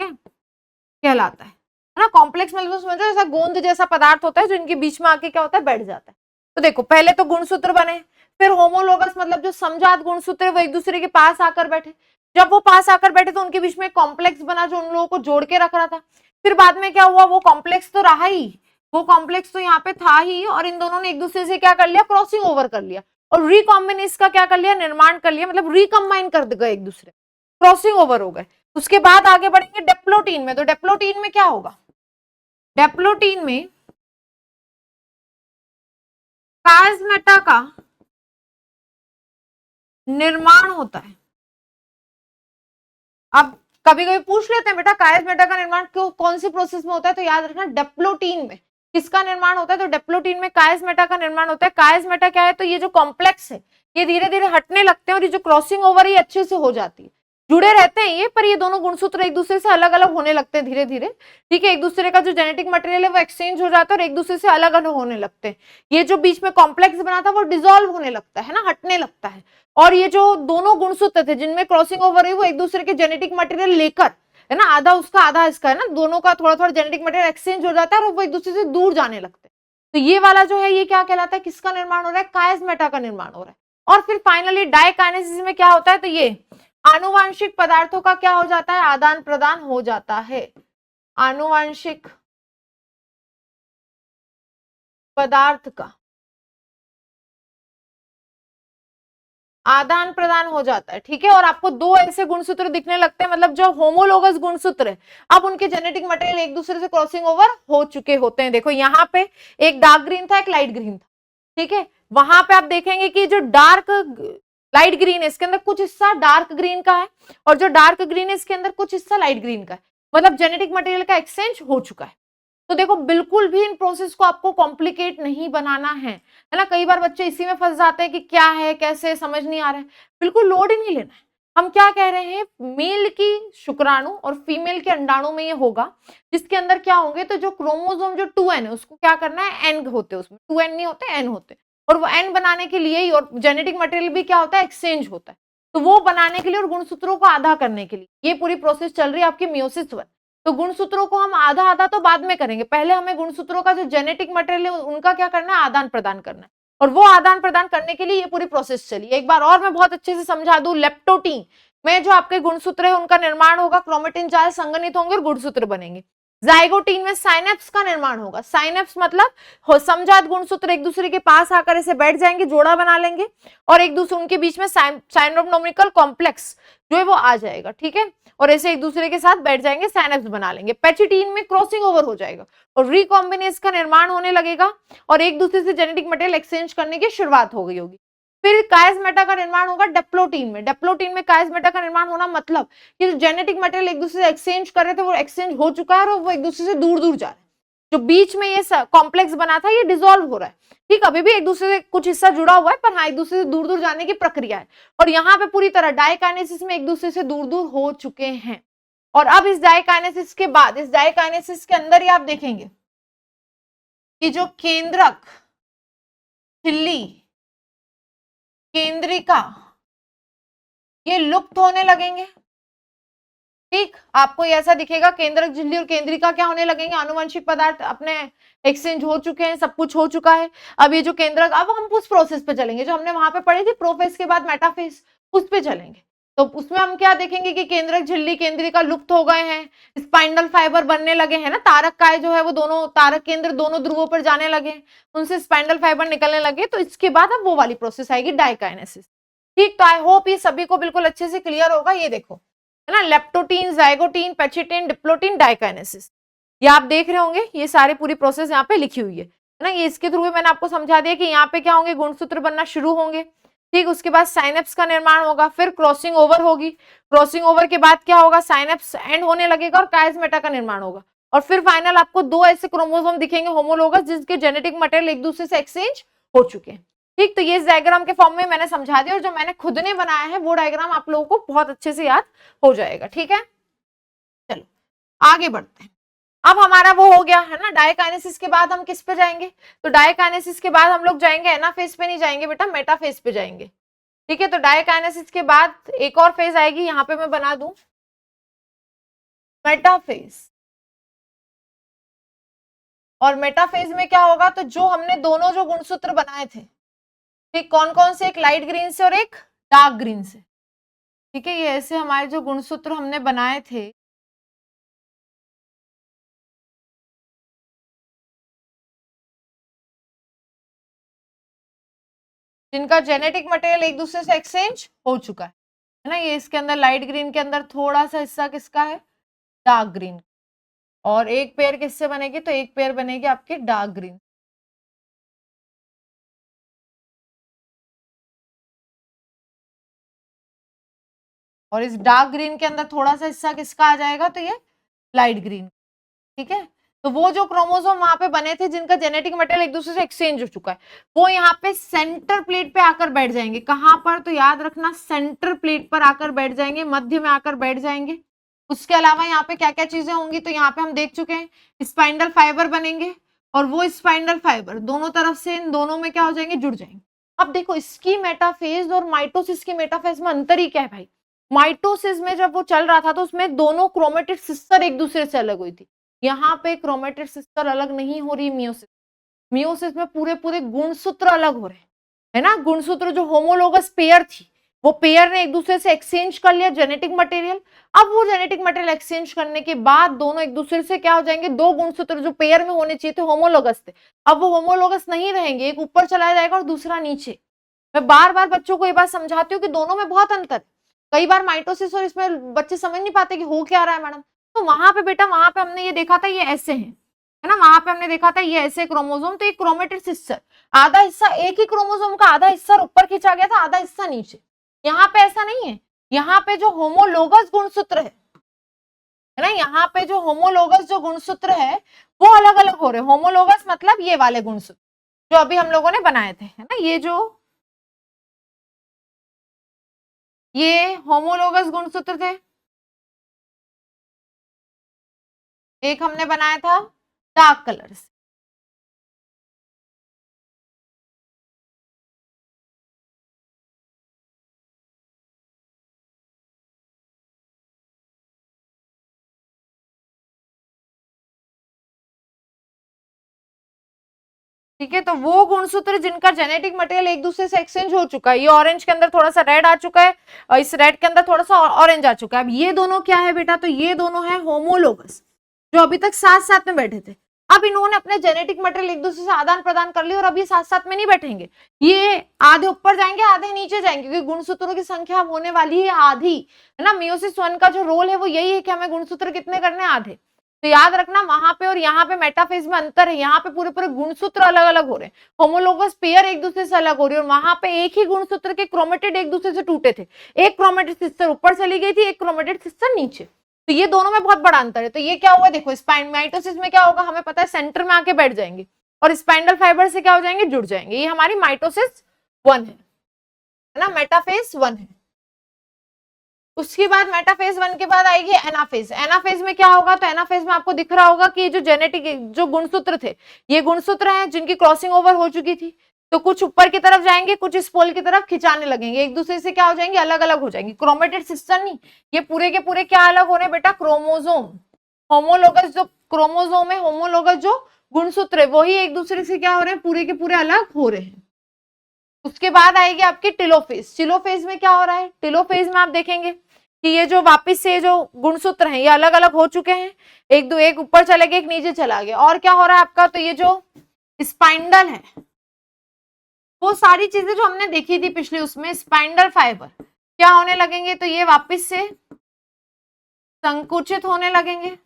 कहलाता है ना। कॉम्प्लेक्स मतलब समझो ऐसा गोंद जैसा पदार्थ होता है जो इनके बीच में आके क्या होता है, बैठ जाता है। तो देखो पहले तो गुणसूत्र बने, फिर होमोलोगस मतलब जो समजात गुणसूत्र वो एक दूसरे के पास आकर बैठे। जब वो पास आकर बैठे तो उनके बीच में कॉम्प्लेक्स बना जो उन लोगों को जोड़ के रख रहा था। फिर बाद में क्या हुआ, वो कॉम्प्लेक्स तो रहा ही, वो कॉम्प्लेक्स तो यहाँ पे था ही, और इन दोनों ने एक दूसरे से क्या कर लिया, क्रॉसिंग ओवर कर लिया और रिकॉम्बिनेस का क्या कर लिया, निर्माण कर लिया, मतलब रिकम्बाइन कर गए एक दूसरे, क्रॉसिंग ओवर हो गए। उसके बाद आगे बढ़ेंगे डेप्लोटीन में। तो डेप्लोटीन में क्या होगा, डेप्लोटीन में कायस्मेटा का निर्माण होता है। अब कभी कभी पूछ लेते हैं बेटा कायस्मेटा का निर्माण क्यों कौन सी प्रोसेस में होता है, तो याद रखना डेप्लोटीन में किसका निर्माण होता है, तो डेप्लोटीन में कायस्मेटा का निर्माण होता है। कायस्मेटा क्या है, तो ये जो कॉम्प्लेक्स है ये धीरे धीरे हटने लगते हैं और ये जो क्रॉसिंग ओवर है अच्छे से हो जाती है, जुड़े रहते हैं ये, पर ये दोनों गुणसूत्र एक दूसरे से अलग अलग होने लगते हैं धीरे धीरे। ठीक है, एक दूसरे का जो जेनेटिक मटेरियल है वो एक्सचेंज हो जाता है और एक दूसरे से अलग अलग होने लगते हैं। ये जो बीच में कॉम्प्लेक्स बना था वो डिसॉल्व होने लगता है ना, हटने लगता है। और ये जो दोनों गुणसूत्र थे जिनमें क्रॉसिंग ओवर है वो एक दूसरे के जेनेटिक मटेरियल लेकर, है ना, आधा उसका आधा इसका, है ना, दोनों का थोड़ा थोड़ा जेनेटिक मटेरियल एक्सचेंज हो जाता है और वो एक दूसरे से दूर जाने लगते हैं। तो ये वाला जो है ये क्या कहलाता है, किसका निर्माण हो रहा है, कायस्मेटा का निर्माण हो रहा है। और फिर फाइनली डाइकाइनेसिस में क्या होता है, तो ये आनुवांशिक पदार्थों का क्या हो जाता है, आदान प्रदान हो जाता है। आनुवांशिक पदार्थ का आदान प्रदान हो जाता है। ठीक है, और आपको दो ऐसे गुणसूत्र दिखने लगते हैं, मतलब जो होमोलोगस गुणसूत्र है अब उनके जेनेटिक मटेरियल एक दूसरे से क्रॉसिंग ओवर हो चुके होते हैं। देखो यहाँ पे एक डार्क ग्रीन था, एक लाइट ग्रीन था। ठीक है, वहां पे आप देखेंगे कि जो डार्क लाइट ग्रीन है इसके अंदर कुछ हिस्सा डार्क ग्रीन का है और जो डार्क ग्रीन है इसके अंदर कुछ हिस्सा लाइट ग्रीन का है, मतलब जेनेटिक मटेरियल का एक्सचेंज हो चुका है। तो देखो बिल्कुल भी इन प्रोसेस को आपको कॉम्प्लिकेट नहीं बनाना है ना। कई बार बच्चे इसी में फंस जाते हैं कि क्या है कैसे समझ नहीं आ रहा है, बिल्कुल लोड ही नहीं लेना है। हम क्या कह रहे हैं, मेल की शुक्राणु और फीमेल के अंडाणु में ये होगा जिसके अंदर क्या होंगे, तो जो क्रोमोसोम जो 2n है उसको क्या करना है, एन होते हैं, उसमें 2n नहीं होते एन होते, और वो एन बनाने के लिए ही, और जेनेटिक मटेरियल भी क्या होता है, एक्सचेंज होता है। तो वो बनाने के लिए और गुणसूत्रों को आधा करने के लिए ये पूरी प्रोसेस चल रही है आपकी मियोसिस 1। तो गुणसूत्रों को हम आधा आधा तो बाद में करेंगे, पहले हमें गुणसूत्रों का जो जेनेटिक मटेरियल है उनका क्या करना है, आदान प्रदान करना है। और वो आदान प्रदान करने के लिए ये पूरी प्रोसेस चली। एक बार और मैं बहुत अच्छे से समझा दूं, लेप्टोटीन में जो आपके गुणसूत्र है उनका निर्माण होगा, क्रोमेटिन जाल संगठित होंगे और गुणसूत्र बनेंगे। जाइगोटीन में साइनेप्स का निर्माण होगा। साइनेप्स मतलब समजात गुणसूत्र एक दूसरे के पास आकर ऐसे बैठ जाएंगे, जोड़ा बना लेंगे और एक दूसरे उनके बीच में साइनोप्नोमिकल कॉम्प्लेक्स जो है वो आ जाएगा। ठीक है, और ऐसे एक दूसरे के साथ बैठ जाएंगे, साइनेप्स बना लेंगे। पेचिटीन में क्रॉसिंग ओवर हो जाएगा और रिकॉम्बिनेस का निर्माण होने लगेगा और एक दूसरे से जेनेटिक मटेरियल एक्सचेंज करने की शुरुआत हो गई होगी। फिर कायस्मेटा का निर्माण होगा डेप्लोटीन में। डेप्लोटीन में कायस्मेटा का निर्माण होना मतलब कि जो जेनेटिक मटेरियल एक दूसरे से एक्सचेंज कर रहे थे वो एक्सचेंज हो चुका है और वो एक दूसरे से दूर दूर जा रहे हैं। जो बीच में ये कॉम्प्लेक्स बना था ये डिसॉल्व हो रहा है, ठीक, अभी भी एक दूसरे से कुछ हिस्सा जुड़ा हुआ है पर हाँ एक दूसरे से दूर दूर जाने की प्रक्रिया है। और यहाँ पे पूरी तरह डाइकाइनेसिस में एक दूसरे से दूर दूर हो चुके हैं। और अब इस डाइकाइनेसिस के बाद, इस डाइकाइनेसिस के अंदर ही आप देखेंगे कि जो केंद्रक, झिल्ली, केंद्रिका ये लुप्त होने लगेंगे। ठीक, आपको ऐसा दिखेगा केंद्रक, झिल्ली और केंद्रिका क्या होने लगेंगे, आनुवंशिक पदार्थ अपने एक्सचेंज हो चुके हैं, सब कुछ हो चुका है। अब ये जो केंद्रक, अब हम उस प्रोसेस पे चलेंगे जो हमने वहां पे पढ़ी थी, प्रोफेज के बाद मेटाफेज, उस पे चलेंगे। तो उसमें हम क्या देखेंगे कि केंद्रक, झिल्ली, केंद्रिका लुप्त हो गए हैं, स्पाइंडल फाइबर बनने लगे हैं ना, तारक काय जो है वो दोनों तारक केंद्र दोनों ध्रुवों पर जाने लगे, उनसे स्पाइंडल फाइबर निकलने लगे। तो इसके बाद अब वो वाली प्रोसेस आएगी डाइकाइनेसिस। ठीक, तो आई होप ये सभी को बिल्कुल अच्छे से क्लियर होगा। ये देखो है ना, लेप्टोटीन, जाइगोटीन, पेचिटिन, डिप्लोटीन, डाइकाइनेसिस, ये आप देख रहे होंगे, ये सारी पूरी प्रोसेस यहाँ पे लिखी हुई है ना। ये इसके थ्रू मैंने आपको समझा दिया कि यहाँ पे क्या होंगे, गुणसूत्र बनना शुरू होंगे। ठीक, उसके बाद साइनेप्स का निर्माण होगा, फिर क्रॉसिंग ओवर होगी, क्रॉसिंग ओवर के बाद क्या होगा, साइनेप्स एंड होने लगेगा और कायस्मेटा का निर्माण होगा। और फिर फाइनल आपको दो ऐसे क्रोमोसोम दिखेंगे होमोलोगस, जिसके जेनेटिक मटेरियल एक दूसरे से एक्सचेंज हो चुके हैं। ठीक, तो ये इस डायग्राम के फॉर्म में मैंने समझा दिया और जो मैंने खुद ने बनाया है वो डायग्राम आप लोगों को बहुत अच्छे से याद हो जाएगा। ठीक है, चलो आगे बढ़ते हैं। अब हमारा वो हो गया है ना, डाइकाइनेसिस के बाद हम किस पे जाएंगे, तो डाइकाइनेसिस के बाद हम लोग जाएंगे एनाफेज पे नहीं जाएंगे बेटा, मेटाफेज पे जाएंगे। ठीक है, तो डाइकाइनेसिस के बाद एक और फेज आएगी, यहाँ पे मैं बना दूं मेटाफेज। और मेटाफेज में क्या होगा, तो जो हमने दोनों जो गुणसूत्र बनाए थे, ठीक, कौन कौन से, एक लाइट ग्रीन से और एक डार्क ग्रीन से। ठीक है, ये ऐसे हमारे जो गुणसूत्र हमने बनाए थे, जिनका जेनेटिक मटेरियल एक दूसरे से एक्सचेंज हो चुका है ना, ये इसके अंदर लाइट ग्रीन के अंदर थोड़ा सा हिस्सा किसका है, डार्क ग्रीन। और एक पेयर किससे बनेगी, तो एक पेयर बनेगी आपकी डार्क ग्रीन। और इस डार्क ग्रीन के अंदर थोड़ा सा हिस्सा किसका आ जाएगा, तो ये लाइट ग्रीन। ठीक है, तो वो जो क्रोमोसोम वहां पे बने थे जिनका जेनेटिक मटेरियल एक दूसरे से एक्सचेंज हो चुका है, वो यहाँ पे सेंटर प्लेट पे आकर बैठ जाएंगे। कहां पर, तो याद रखना सेंटर प्लेट पर आकर बैठ जाएंगे, मध्य में आकर बैठ जाएंगे। उसके अलावा यहाँ पे क्या क्या चीजें होंगी, तो यहाँ पे हम देख चुके हैं, स्पाइंडल फाइबर बनेंगे और वो स्पाइंडल फाइबर दोनों तरफ से इन दोनों में क्या हो जाएंगे, जुड़ जाएंगे। अब देखो इसकी मेटाफेज और माइटोसिस की मेटाफेज में अंतर ही क्या है भाई। माइटोसिस में जब वो चल रहा था तो उसमें दोनों क्रोमेटिड सिस्टर एक दूसरे से अलग हुई थी, यहाँ पे क्रोमेटिड सिस्टर अलग नहीं हो रही मियोसिस। मियोसिस में पूरे पूरे गुणसूत्र अलग हो रहे हैं, है ना। गुणसूत्र जो होमोलोगस पेयर थी, वो पेयर ने एक दूसरे से एक्सचेंज कर लिया जेनेटिक मटेरियल। अब वो जेनेटिक मटेरियल एक्सचेंज करने के बाद दोनों एक दूसरे से क्या हो जाएंगे, दो गुणसूत्र जो पेयर में होने चाहिए थे, होमोलोगस थे, अब वो होमोलोगस नहीं रहेंगे, एक ऊपर चला जाएगा और दूसरा नीचे। मैं बार बार बच्चों को ये बात समझाती हूँ कि दोनों में बहुत अंतर है। कई बार माइटोसिस और इसमें बच्चे समझ नहीं पाते कि हो क्या रहा है मैडम। तो वहां पे बेटा, वहां पे हमने ये देखा था ये ऐसे हैं, है ना, वहां पे हमने देखा था ये ऐसे क्रोमोसोम, तो एक क्रोमेटिड सिस्टर, आधा हिस्सा एक ही क्रोमोसोम का आधा हिस्सा ऊपर खींचा गया था, आधा हिस्सा नीचे। यहाँ पे ऐसा नहीं है, यहाँ पे जो होमोलोगस गुणसूत्र है ना, यहाँ पे जो होमोलोगस जो गुणसूत्र है वो अलग अलग हो रहे। होमोलोगस मतलब ये वाले गुणसूत्र जो अभी हम लोगों ने बनाए थे, है ना, ये होमोलोगस गुणसूत्र थे। एक हमने बनाया था डार्क कलर से, ठीक है। तो वो गुणसूत्र जिनका जेनेटिक मटेरियल एक दूसरे से एक्सचेंज हो चुका है, ये ऑरेंज के अंदर थोड़ा सा रेड आ चुका है और इस रेड के अंदर थोड़ा सा ऑरेंज आ चुका है। अब ये दोनों क्या है बेटा, तो ये दोनों है होमोलोगस, जो अभी तक साथ साथ में बैठे थे। अब इन्होंने अपने जेनेटिक मटेरियल एक दूसरे से आदान प्रदान कर लिया और अब ये साथ साथ में नहीं बैठेंगे, ये आधे ऊपर जाएंगे आधे नीचे जाएंगे, क्योंकि गुणसूत्रों की संख्या होने वाली है आधी, है ना। मियोसिस 1 का जो रोल है वो यही है कि हमें गुणसूत्र कितने करने, आधे। तो याद रखना वहां पे और यहाँ पे मेटाफेज में अंतर है, यहाँ पे पूरे पूरे गुणसूत्र अलग अलग हो रहे हैं, होमोलोगस पेयर एक दूसरे से अलग हो रही है, और वहां पे एक ही गुणसूत्र के क्रोमेटिड एक दूसरे से टूटे थे, एक क्रोमेटिड सिस्टर ऊपर चली गई थी, एक क्रोमेटिड सिस्टर नीचे, तो ये दोनों में बहुत बड़ा अंतर है। तो ये क्या हुआ देखो, माइटोसिस में क्या होगा हमें पता है, सेंटर में आके बैठ जाएंगे और स्पाइंडल फाइबर से क्या हो जाएंगे, जुड़ जाएंगे, ये हमारी माइटोसिस 1 है ना, मेटाफेज 1 है। उसके बाद मेटाफेज 1 के बाद आएगी एनाफेज। एनाफेज में क्या होगा, तो एनाफेज में आपको दिख रहा होगा कि जो जेनेटिक जो गुणसूत्र थे, ये गुणसूत्र हैं जिनकी क्रॉसिंग ओवर हो चुकी थी, तो कुछ ऊपर की तरफ जाएंगे, कुछ इस पोल की तरफ खिंचाने लगेंगे, एक दूसरे से क्या हो जाएंगे, अलग अलग हो जाएंगे। क्रोमेटिड सिस्टर नहीं, ये पूरे के पूरे क्या अलग हो रहे हैं बेटा, क्रोमोसोम, होमोलोगस जो क्रोमोसोम है, होमोलोगस जो गुणसूत्र है वही एक दूसरे से क्या हो रहे हैं, पूरे के पूरे अलग हो रहे हैं। उसके बाद आएगी आपकी टिलोफेज। टिलोफेज में क्या हो रहा है, टिलोफेज में आप देखेंगे कि ये जो वापस से जो गुणसूत्र हैं ये अलग अलग हो चुके हैं, एक ऊपर चले गए, एक नीचे चला गया, और क्या हो रहा है आपका, तो ये जो स्पाइंडल है, वो सारी चीजें जो हमने देखी थी पिछले उसमें, स्पाइंडल फाइबर क्या होने लगेंगे, तो ये वापस से संकुचित होने लगेंगे, है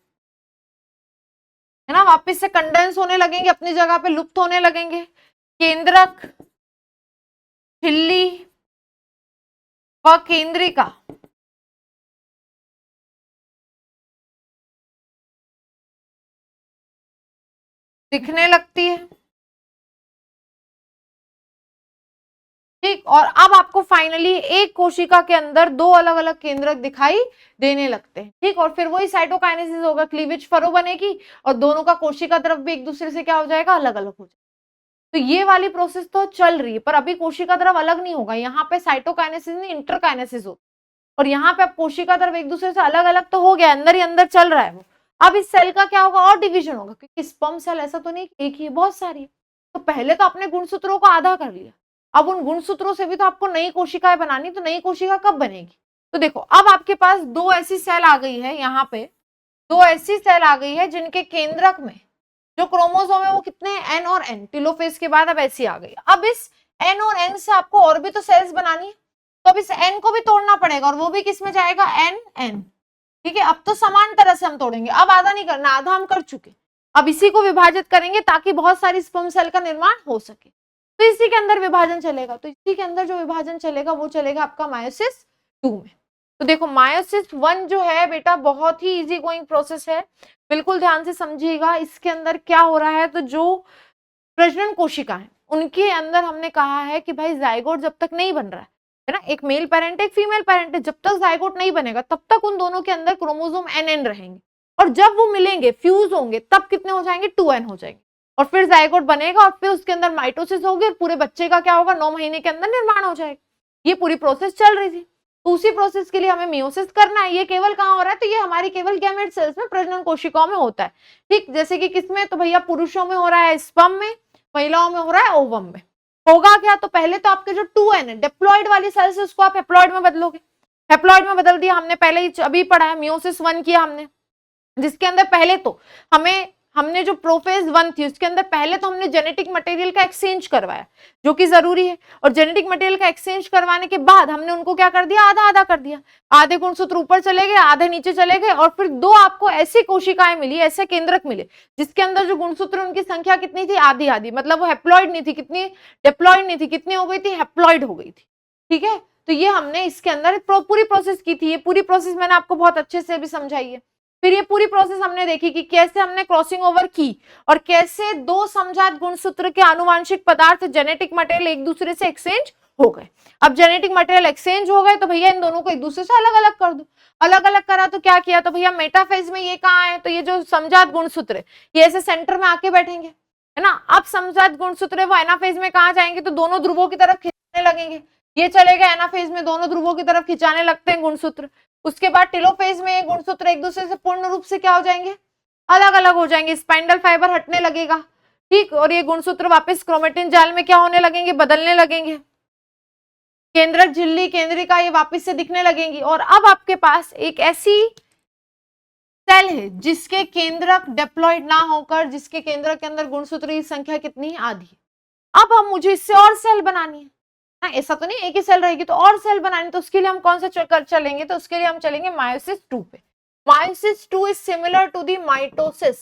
ना, वापस से कंडेंस होने लगेंगे, अपनी जगह पे लुप्त होने लगेंगे। केंद्रक, झिल्ली व केंद्रिका दिखने लगती है, ठीक। और अब आपको फाइनली एक कोशिका के अंदर दो अलग अलग केंद्रक दिखाई देने लगते हैं, ठीक। और फिर वही साइटोकाइनेसिस होगा, क्लीवेज फरो बनेगी और दोनों का कोशिका द्रव्य भी एक दूसरे से क्या हो जाएगा, अलग अलग हो जाएगा। तो ये वाली प्रोसेस तो चल रही है, पर अभी कोशिका द्रव्य अलग नहीं होगा, यहाँ पे साइटोकाइनेसिस नहीं इंटरकाइनेसिस होगा, और यहाँ पे अब कोशिका द्रव्य एक दूसरे से अलग अलग तो हो गया, अंदर ही अंदर चल रहा है वो। अब इस सेल का क्या होगा, और डिवीजन होगा, क्योंकि स्पर्म सेल ऐसा तो नहीं एक ही, बहुत सारी है। तो पहले तो आपने गुणसूत्रों को आधा कर लिया, अब उन गुणसूत्रों से भी तो आपको नई कोशिकाएं बनानी, तो नई कोशिका कब बनेगी, तो देखो अब आपके पास दो ऐसी सेल आ गई है, यहाँ पे दो ऐसी सेल आ गई है जिनके केंद्रक में जो क्रोमोसोम है वो कितने हैं, एन और एन। टिलोफेज के बाद अब ऐसी आ गई। अब इस एन और एन से आपको और भी तो सेल्स बनानी है, तो अब इस एन को भी तोड़ना पड़ेगा, और वो भी किस में जाएगा, एन एन, ठीक है। अब तो समान तरह से हम तोड़ेंगे, अब आधा नहीं करना, आधा हम कर चुके, अब इसी को विभाजित करेंगे ताकि बहुत सारी स्पर्म सेल का निर्माण हो सके, तो इसी के अंदर विभाजन चलेगा। तो इसी के अंदर जो विभाजन चलेगा वो चलेगा आपका मायोसिस 2 में। तो देखो मायोसिस 1 जो है बेटा बहुत ही इजी गोइंग प्रोसेस है, बिल्कुल ध्यान से समझिएगा। इसके अंदर क्या हो रहा है, तो जो प्रजनन कोशिका है उनके अंदर हमने कहा है कि भाई जाइगोट जब तक नहीं बन रहा है ना, एक मेल पेरेंट एक फीमेल पेरेंट है, जब तक जाइगोट नहीं बनेगा तब तक उन दोनों के अंदर क्रोमोसोम एन रहेंगे, और जब वो मिलेंगे फ्यूज होंगे तब कितने हो जाएंगे, 2n हो जाएंगे, और फिर जाइगोट बनेगा और फिर उसके अंदर माइटोसिस होगी और पूरे बच्चे का क्या होगा, 9 महीने के अंदर निर्माण हो जाएगा। ये पूरी प्रोसेस चल रही थी, उसी प्रोसेस के लिए हमें मियोसिस करना है। ये केवल कहाँ हो रहा है, तो ये हमारी केवल गैमेट सेल्स में, प्रजनन कोशिकाओं में होता है, ठीक। जैसे कि किसमें, तो भैया पुरुषों में हो रहा है स्पर्म में, महिलाओं में हो रहा है ओवम में। होगा क्या, तो पहले तो आपके जो 2n है डिप्लॉइड वाली सेल्स, उसको आप हेप्लॉइड में बदलोगे, हेप्लॉइड में बदल दिया हमने, पहले ही अभी पढ़ा है, मियोसिस 1 किया हमने, जिसके अंदर पहले तो हमने जो प्रोफेज 1 थी उसके अंदर पहले तो हमने जेनेटिक मटेरियल का एक्सचेंज करवाया, जो कि जरूरी है, और जेनेटिक मटेरियल का एक्सचेंज करवाने के बाद हमने उनको क्या कर दिया, आधा आधा कर दिया, आधे गुणसूत्र ऊपर चले गए, आधे नीचे चले गए, और फिर दो आपको ऐसी कोशिकाएं मिली, ऐसे केंद्रक मिले जिसके अंदर जो गुणसूत्र उनकी संख्या कितनी थी, आधी आधी, मतलब वो हेप्लॉइड नहीं थी, कितनी डिप्लॉइड नहीं थी, कितनी हो गई थी, हेप्लॉइड हो गई थी, ठीक है। तो ये हमने इसके अंदर पूरी प्रोसेस की थी, ये पूरी प्रोसेस मैंने आपको बहुत अच्छे से भी समझाई है। फिर ये पूरी प्रोसेस हमने देखी कि कैसे हमने क्रॉसिंग ओवर की और कैसे दो समजात गुणसूत्र के आनुवांशिक पदार्थ जेनेटिक मटेरियल एक दूसरे से एक्सचेंज हो गए। अब जेनेटिक मटेरियल एक्सचेंज हो गए तो भैया इन दोनों को एक दूसरे से अलग अलग कर दो। अलग अलग करा तो क्या किया, तो भैया मेटाफेज में ये कहाँ है, तो ये जो समजात गुणसूत्र है ये ऐसे सेंटर में आके बैठेंगे, है ना। अब समजात गुणसूत्र है वो एनाफेज में कहाँ जाएंगे, तो दोनों ध्रुवों की तरफ खिंचने लगेंगे, ये चले गए एनाफेज में, दोनों ध्रुवों की तरफ खिंचाने लगते हैं गुणसूत्र। उसके बाद टेलोफेज में गुणसूत्र एक दूसरे से पूर्ण रूप से क्या हो जाएंगे, अलग अलग हो जाएंगे, स्पाइंडल फाइबर हटने लगेगा, ठीक। और ये गुणसूत्र वापस क्रोमेटिन जाल में क्या होने लगेंगे, बदलने लगेंगे, केंद्रक झिल्ली केंद्रिका ये वापस से दिखने लगेंगी। और अब आपके पास एक ऐसी सेल है जिसके केंद्रक डिप्लॉइड ना होकर, जिसके केंद्रक के अंदर गुणसूत्र की संख्या कितनी है, आधी। अब हम मुझे इससे और सेल बनानी है, ऐसा तो नहीं एक ही सेल रहेगी, तो और सेल बनानी, तो उसके लिए हम कौन सा चलेंगे, तो उसके लिए हम चलेंगे मायोसिस 2 पे। Meiosis 2 is similar to the mitosis,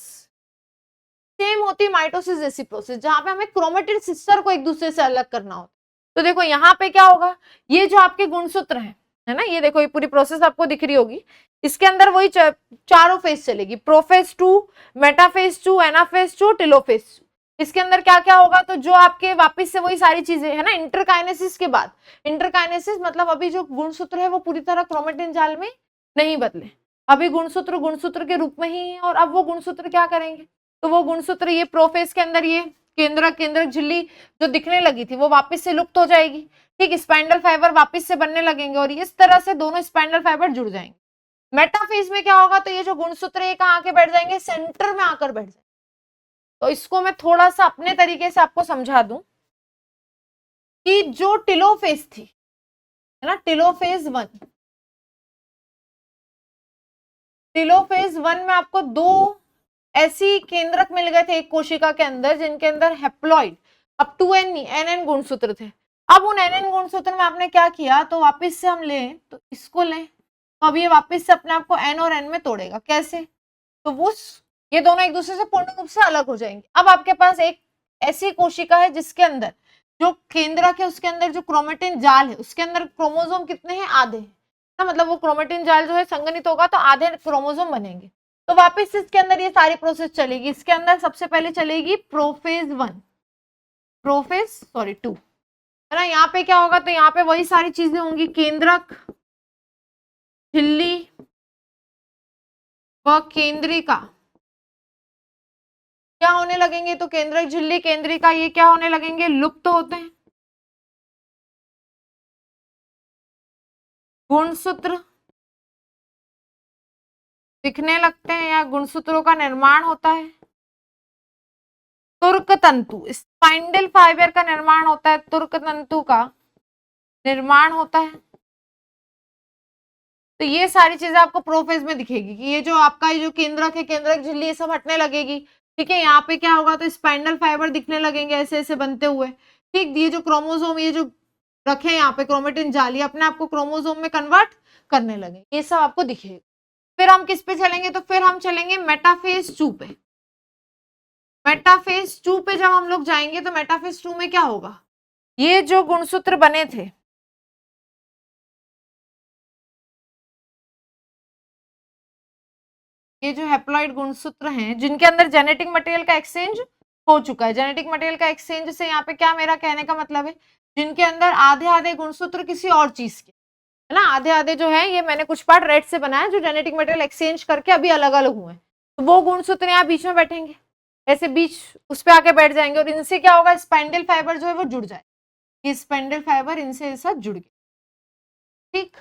same होती माइटोसिस जैसी प्रोसेस, जहां पे हमें क्रोमेटिड सिस्टर को एक दूसरे से अलग करना होता। तो देखो यहाँ पे क्या होगा, ये जो आपके गुणसूत्र है ना, ये देखो ये पूरी प्रोसेस आपको दिख रही होगी, इसके अंदर वही चारों फेज चलेगी, प्रोफेज 2, मेटाफेज 2, एनाफेज 2, टेलोफेज 2। इसके अंदर क्या क्या होगा, तो जो आपके वापस से वही सारी चीजें है ना, इंटरकाइनेसिस के बाद, इंटरकाइनेसिस मतलब अभी जो गुणसूत्र है वो पूरी तरह क्रोमेटिन जाल में नहीं बदले, अभी गुणसूत्र गुणसूत्र के रूप में ही है, और अब वो गुणसूत्र क्या करेंगे, तो वो गुणसूत्र ये प्रोफेज के अंदर ये केंद्रक केंद्रक झिल्ली जो दिखने लगी थी वो वापस से लुप्त हो जाएगी, ठीक, स्पाइंडल फाइबर वापस से बनने लगेंगे, और इस तरह से दोनों स्पाइंडल फाइबर जुड़ जाएंगे। मेटाफेज में क्या होगा, तो ये जो गुणसूत्र ये कहाँ आके बैठ जाएंगे, सेंटर में आकर बैठ जाएंगे। तो इसको मैं थोड़ा सा अपने तरीके से आपको समझा दूं कि जो टेलोफेज थी है ना, टेलोफेज 1, टेलोफेज 1 में आपको दो ऐसी केंद्रक मिल गए थे एक कोशिका के अंदर जिनके अंदर हेप्लॉइड, अब 2n nn गुणसूत्र थे। अब उन nn गुणसूत्र में आपने क्या किया, तो वापस से हम लें तो इसको लें, तो अब ये वापस से अपने आप को n और n में तोड़ेगा, कैसे, तो वो ये दोनों एक दूसरे से पूर्ण रूप से अलग हो जाएंगे। अब आपके पास एक ऐसी कोशिका है जिसके अंदर जो केंद्रक है उसके अंदर जो क्रोमेटिन जाल है उसके अंदर क्रोमोसोम कितने हैं, आधे ना, मतलब वो क्रोमेटिन जाल जो है संगठित होगा तो आधे क्रोमोसोम बनेंगे। तो वापस इसके अंदर ये सारी प्रोसेस चलेगी, इसके अंदर सबसे पहले चलेगी प्रोफेज 1, प्रोफेज सॉरी 2 है ना, यहाँ पे क्या होगा, तो यहाँ पे वही सारी चीजें होंगी, केंद्रक, झिल्ली व केंद्रिका क्या होने लगेंगे, तो केंद्रक, झिल्ली, केंद्रिका ये क्या होने लगेंगे, लुप्त होते हैं। गुणसूत्र दिखने लगते हैं या गुणसूत्रों का निर्माण होता है। तुर्क तंतु, स्पाइंडल फाइबर का निर्माण होता है, तुर्क तंतु का निर्माण होता है। तो ये सारी चीजें आपको प्रोफेज में दिखेगी कि ये जो आपका ये जो केंद्रक है, केंद्रक झिल्ली ये सब हटने लगेगी, ठीक है। यहाँ पे क्या होगा, तो स्पाइंडल फाइबर दिखने लगेंगे ऐसे ऐसे बनते हुए, ठीक। ये जो क्रोमोसोम ये जो रखे यहाँ पे क्रोमेटिन जाली अपने आपको क्रोमोसोम में कन्वर्ट करने लगे, ये सब आपको दिखेगा। फिर हम किस पे चलेंगे, तो फिर हम चलेंगे मेटाफेज 2 पे। मेटाफेज 2 पे जब हम लोग जाएंगे तो मेटाफेज 2 में क्या होगा, ये जो गुणसूत्र बने थे ये जो हैप्लॉइड गुणसूत्र हैं जिनके अंदर जेनेटिक मटेरियल का एक्सचेंज हो चुका है, जेनेटिक मटेरियल का एक्सचेंज से यहाँ पे क्या मेरा कहने का मतलब है, जिनके अंदर आधे आधे गुणसूत्र किसी और चीज के है ना, आधे आधे जो है ये मैंने कुछ पार्ट रेड से बनाया जो जेनेटिक मटेरियल एक्सचेंज करके अभी अलग अलग हुए हैं, तो वो गुणसूत्र यहाँ बीच में बैठेंगे, ऐसे बीच उस पे आके बैठ जाएंगे, और इनसे क्या होगा, स्पाइंडल फाइबर जो है वो जुड़ जाए, ये स्पाइंडल फाइबर इनसे साथ जुड़ गए, ठीक।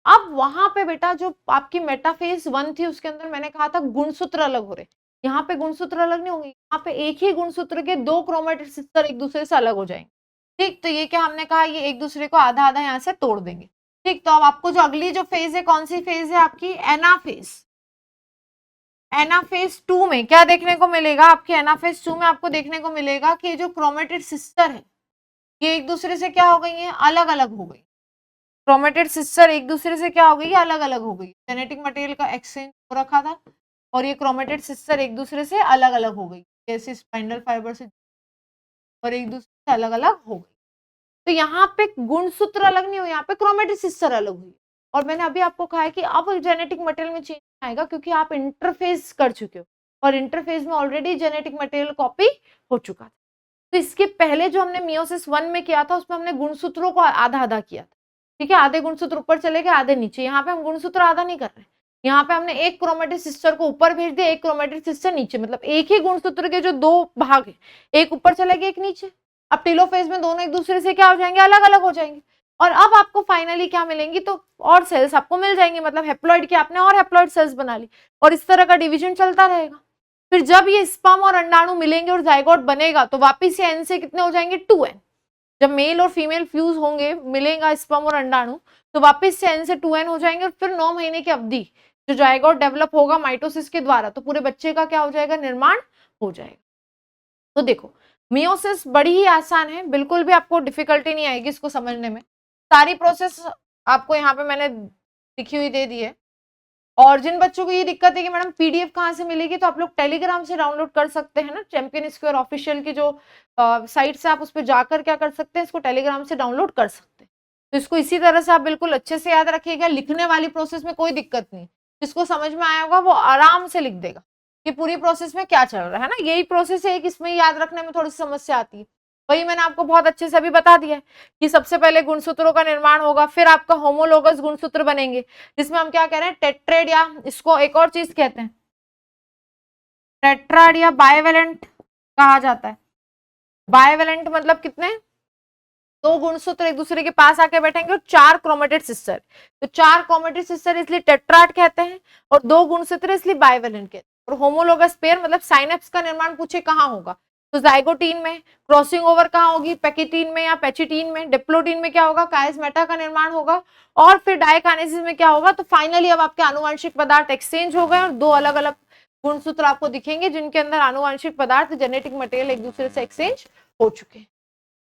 अब वहां पे बेटा जो आपकी मेटाफेज 1 थी उसके अंदर मैंने कहा था गुणसूत्र अलग हो रहे, यहाँ पे गुणसूत्र अलग नहीं होंगे, यहाँ पे एक ही गुणसूत्र के दो क्रोमेटिड सिस्टर एक दूसरे से अलग हो जाएंगे, ठीक। तो ये क्या हमने कहा, ये एक दूसरे को आधा आधा यहाँ से तोड़ देंगे, ठीक। तो अब आपको जो अगली जो फेज है कौन सी फेज है आपकी, एनाफेज। एनाफेज 2 में क्या देखने को मिलेगा, आपकी एनाफेज 2 में आपको देखने को मिलेगा कि जो क्रोमेटिड सिस्टर है ये एक दूसरे से क्या हो गई है, अलग अलग हो गई, क्रोमेटिड सिस्टर एक दूसरे से क्या हो गई, अलग अलग हो गई, जेनेटिक मटेरियल का एक्सचेंज हो रखा था और ये क्रोमेटिड सिस्टर एक दूसरे से अलग अलग हो गई, जैसे स्पाइंडल फाइबर से और एक दूसरे से अलग अलग हो गई। तो यहाँ पे गुणसूत्र अलग नहीं हुई, यहाँ पे क्रोमेटिड सिस्टर अलग हुई, और मैंने अभी आपको कहा है कि अब जेनेटिक मटेरियल में चेंज आएगा क्योंकि आप इंटरफेस कर चुके हो, और इंटरफेस में ऑलरेडी जेनेटिक मटेरियल कॉपी हो चुका था। तो इसके पहले जो हमने मियोसिस 1 में किया था उसमें हमने गुणसूत्रों को आधा आधा किया था, ठीक है, आधे गुणसूत्र ऊपर चले गए आधे नीचे, यहाँ पे हम गुणसूत्र आधा नहीं कर रहे, यहाँ पे हमने एक क्रोमेटिड सिस्टर को ऊपर भेज दिया, एक क्रोमेटिड सिस्टर नीचे, मतलब एक ही गुणसूत्र के जो दो भाग है एक ऊपर चले गए एक नीचे। अब टेलोफेज में दोनों एक दूसरे से क्या हो जाएंगे, अलग अलग हो जाएंगे, और अब आपको फाइनली क्या मिलेंगी, तो और सेल्स आपको मिल जाएंगे, मतलब हैप्लॉइड की आपने और हैप्लॉइड सेल्स बना ली, और इस तरह का डिवीजन चलता रहेगा। फिर जब ये स्पर्म और अंडाणु मिलेंगे और जाइगोट बनेगा तो वापिस से एन से कितने हो जाएंगे, 2n। जब मेल और फीमेल फ्यूज होंगे, मिलेगा स्पर्म और अंडाणु, तो वापिस से n से 2n हो जाएंगे, और फिर 9 महीने की अवधि जो जाइगोट डेवलप होगा माइटोसिस के द्वारा, तो पूरे बच्चे का क्या हो जाएगा, निर्माण हो जाएगा। तो देखो मियोसिस बड़ी ही आसान है, बिल्कुल भी आपको डिफिकल्टी नहीं आएगी इसको समझने में, सारी प्रोसेस आपको यहाँ पे मैंने लिखी हुई दे दी है। और जिन बच्चों को ये दिक्कत है कि मैडम पीडीएफ कहाँ से मिलेगी, तो आप लोग टेलीग्राम से डाउनलोड कर सकते हैं ना, चैंपियन स्क्वायर ऑफिशियल की जो साइट से आप उस पर जाकर क्या कर सकते हैं, इसको टेलीग्राम से डाउनलोड कर सकते हैं। तो इसको इसी तरह से आप बिल्कुल अच्छे से याद रखिएगा। लिखने वाली प्रोसेस में कोई दिक्कत नहीं, जिसको समझ में आया होगा वो आराम से लिख देगा कि पूरी प्रोसेस में क्या चल रहा है ना। यही प्रोसेस है कि इसमें याद रखने में थोड़ी समस्या आती है। वही मैंने आपको बहुत अच्छे से अभी बता दिया है कि सबसे पहले गुणसूत्रों का निर्माण होगा, फिर आपका होमोलोगस गुणसूत्र बनेंगे, जिसमें हम क्या कह रहे हैं, टेट्रेड, या इसको एक और चीज कहते हैं टेट्राड या बाइवेलेंट कहा जाता है। बाइवेलेंट मतलब कितने, दो गुणसूत्र एक दूसरे के पास आके बैठेंगे और 4 क्रोमेटेड सिस्टर, तो 4 क्रोमेटेड सिस्टर इसलिए टेट्राड कहते हैं, और 2 गुणसूत्र इसलिए बाइवेलेंट कहते हैं। और होमोलोगस पेयर मतलब साइनेप्स का निर्माण पूछे कहाँ होगा, तो जाइगोटीन में। क्रॉसिंग ओवर कहाँ होगी, पैकिटीन में या पैचिटीन में। डिप्लोटीन में क्या होगा, कायस्मेटा का निर्माण होगा। और फिर डाइकाइनेसिस में क्या होगा, तो फाइनली अब आपके आनुवंशिक पदार्थ एक्सचेंज हो गए और 2 अलग अलग गुणसूत्र आपको दिखेंगे जिनके अंदर आनुवंशिक पदार्थ, जेनेटिक मटेरियल एक दूसरे से एक्सचेंज हो चुके हैं।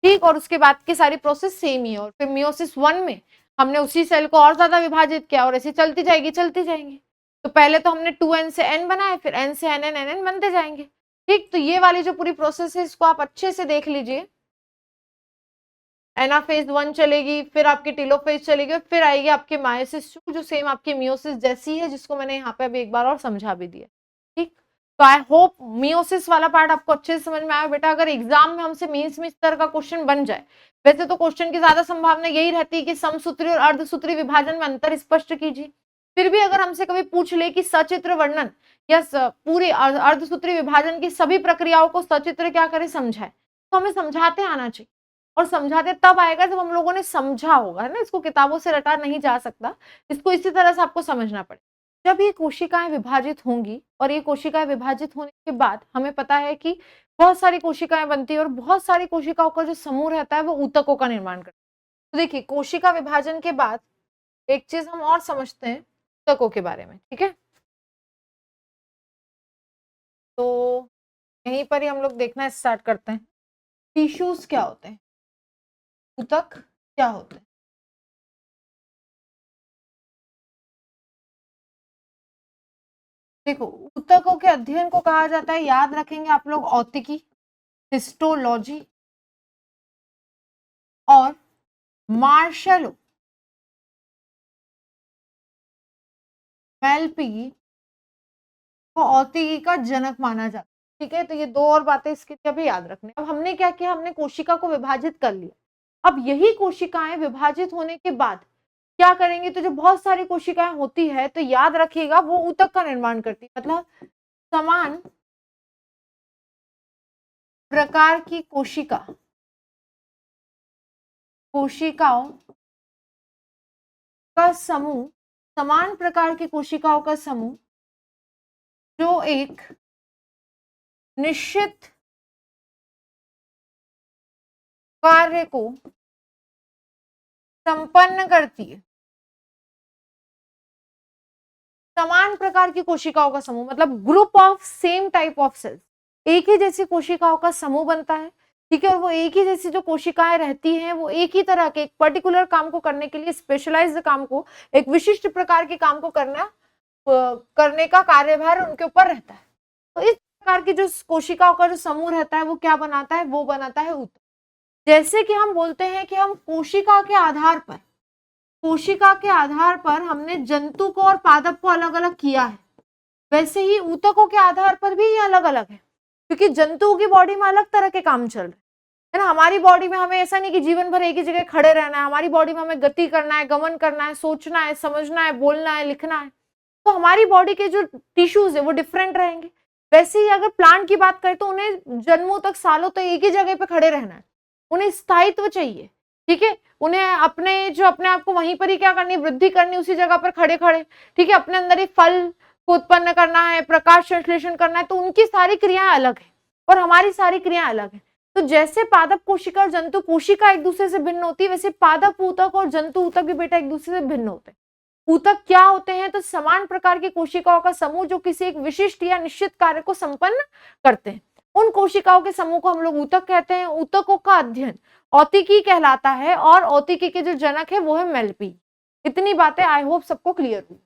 ठीक, और उसके बाद की सारी प्रोसेस सेम ही है। और फिर मियोसिस 1 में हमने उसी सेल को और ज्यादा विभाजित किया और ऐसे चलती जाएंगे। तो पहले तो हमने 2n से n बनाए, फिर n से nn बनते जाएंगे। ठीक, तो ये वाली जो पूरी प्रोसेस है इसको आप अच्छे से देख लीजिए। एनाफेज 1 चलेगी, फिर आपकी टेलोफेज चलेगी, फिर आएगी आपके मायोसिस 2 जो सेम आपकी मियोसिस जैसी है, जिसको मैंने यहाँ पे अभी एक बार और समझा भी दिया। ठीक, तो आई होप मियोसिस वाला पार्ट आपको अच्छे से समझ में आया बेटा। अगर एग्जाम में हमसे मेंस में इस तरह का क्वेश्चन बन जाए, वैसे तो क्वेश्चन की ज्यादा संभावना यही रहती है कि समसूत्री और अर्धसूत्री विभाजन में अंतर स्पष्ट कीजिए। फिर भी अगर हमसे कभी पूछ ले कि सचित्र वर्णन या पूरे अर्धसूत्री विभाजन की सभी प्रक्रियाओं को सचित्र क्या करे, समझाए, तो हमें समझाते आना चाहिए। और समझाते तब आएगा जब हम लोगों ने समझा होगा, है ना। इसको किताबों से रटा नहीं जा सकता, इसको इसी तरह से आपको समझना पड़ेगा। जब ये कोशिकाएं विभाजित होंगी और ये कोशिकाएं विभाजित होने के बाद हमें पता है कि बहुत सारी कोशिकाएं बनती है और बहुत सारी कोशिकाओं का जो समूह रहता है वो ऊतकों का निर्माण करता है। तो देखिए, कोशिका विभाजन के बाद एक चीज हम और समझते हैं ऊतकों के बारे में, ठीक है। तो यहीं पर ही हम लोग देखना स्टार्ट करते हैं, टिश्यूज क्या होते हैं, ऊतक क्या होते हैं। देखो, ऊतकों के अध्ययन को कहा जाता है, याद रखेंगे आप लोग, औतिकी, हिस्टोलॉजी और मार्शलो मेलपी को औतिकी का जनक माना जाता है। ठीक है, तो ये 2 और बातें इसके लिए अभी याद रखने। अब हमने क्या किया, हमने कोशिका को विभाजित कर लिया। अब यही कोशिकाएं विभाजित होने के बाद क्या करेंगी, तो जो बहुत सारी कोशिकाएं होती है, तो याद रखिएगा वो ऊतक का निर्माण करती है। मतलब समान प्रकार की कोशिकाओं का समूह, समान प्रकार की कोशिकाओं का समूह जो एक निश्चित कार्य को संपन्न करती है। समान प्रकार की कोशिकाओं का समूह मतलब group of same type of cells, एक ही जैसी कोशिकाओं का समूह बनता है। ठीक है, और वो एक ही जैसी जो कोशिकाएं रहती हैं वो एक ही तरह के एक पर्टिकुलर काम को करने के लिए, स्पेशलाइज्ड काम को, एक विशिष्ट प्रकार के काम को करने का कार्यभार उनके ऊपर रहता है। तो इस प्रकार की जो कोशिकाओं का जो समूह रहता है वो क्या बनाता है, वो बनाता है ऊतक। जैसे कि हम बोलते हैं कि हम कोशिका के आधार पर हमने जंतु को और पादप को अलग अलग किया है, वैसे ही ऊतकों के आधार पर भी ये अलग अलग है, क्योंकि जंतुओं की बॉडी में अलग तरह के काम चल रहे है ना। हमारी बॉडी में हमें ऐसा नहीं कि जीवन भर एक ही जगह खड़े रहना है, हमारी बॉडी में हमें गति करना है, गमन करना है, सोचना है, समझना है, बोलना है, लिखना है। तो हमारी बॉडी के जो टिश्यूज है वो डिफरेंट रहेंगे। वैसे ही अगर प्लांट की बात करें तो उन्हें जन्मों तक, सालों तक एक ही जगह पे खड़े रहना है, उन्हें स्थायित्व चाहिए। ठीक है, उन्हें अपने आप को वहीं पर ही क्या करनी, वृद्धि करनी, उसी जगह पर खड़े खड़े। ठीक है, अपने अंदर ही फल को उत्पन्न करना है, प्रकाश संश्लेषण करना है, तो उनकी सारी क्रियाएं अलग है और हमारी सारी क्रियाएं अलग है। तो जैसे पादप कोशिका और जंतु कोशिका एक दूसरे से भिन्न होती है, वैसे पादप ऊतक और जंतु ऊतक भी बेटा एक दूसरे से भिन्न होते हैं। ऊतक क्या होते हैं, तो समान प्रकार की कोशिकाओं का समूह जो किसी एक विशिष्ट या निश्चित कार्य को संपन्न करते हैं। उन कोशिकाओं के समूह को हम लोग ऊतक कहते हैं। ऊतकों का अध्ययन औतिकी कहलाता है और औतिकी के जो जनक है वो है मेलपी। इतनी बातें आई होप सबको क्लियर हुई।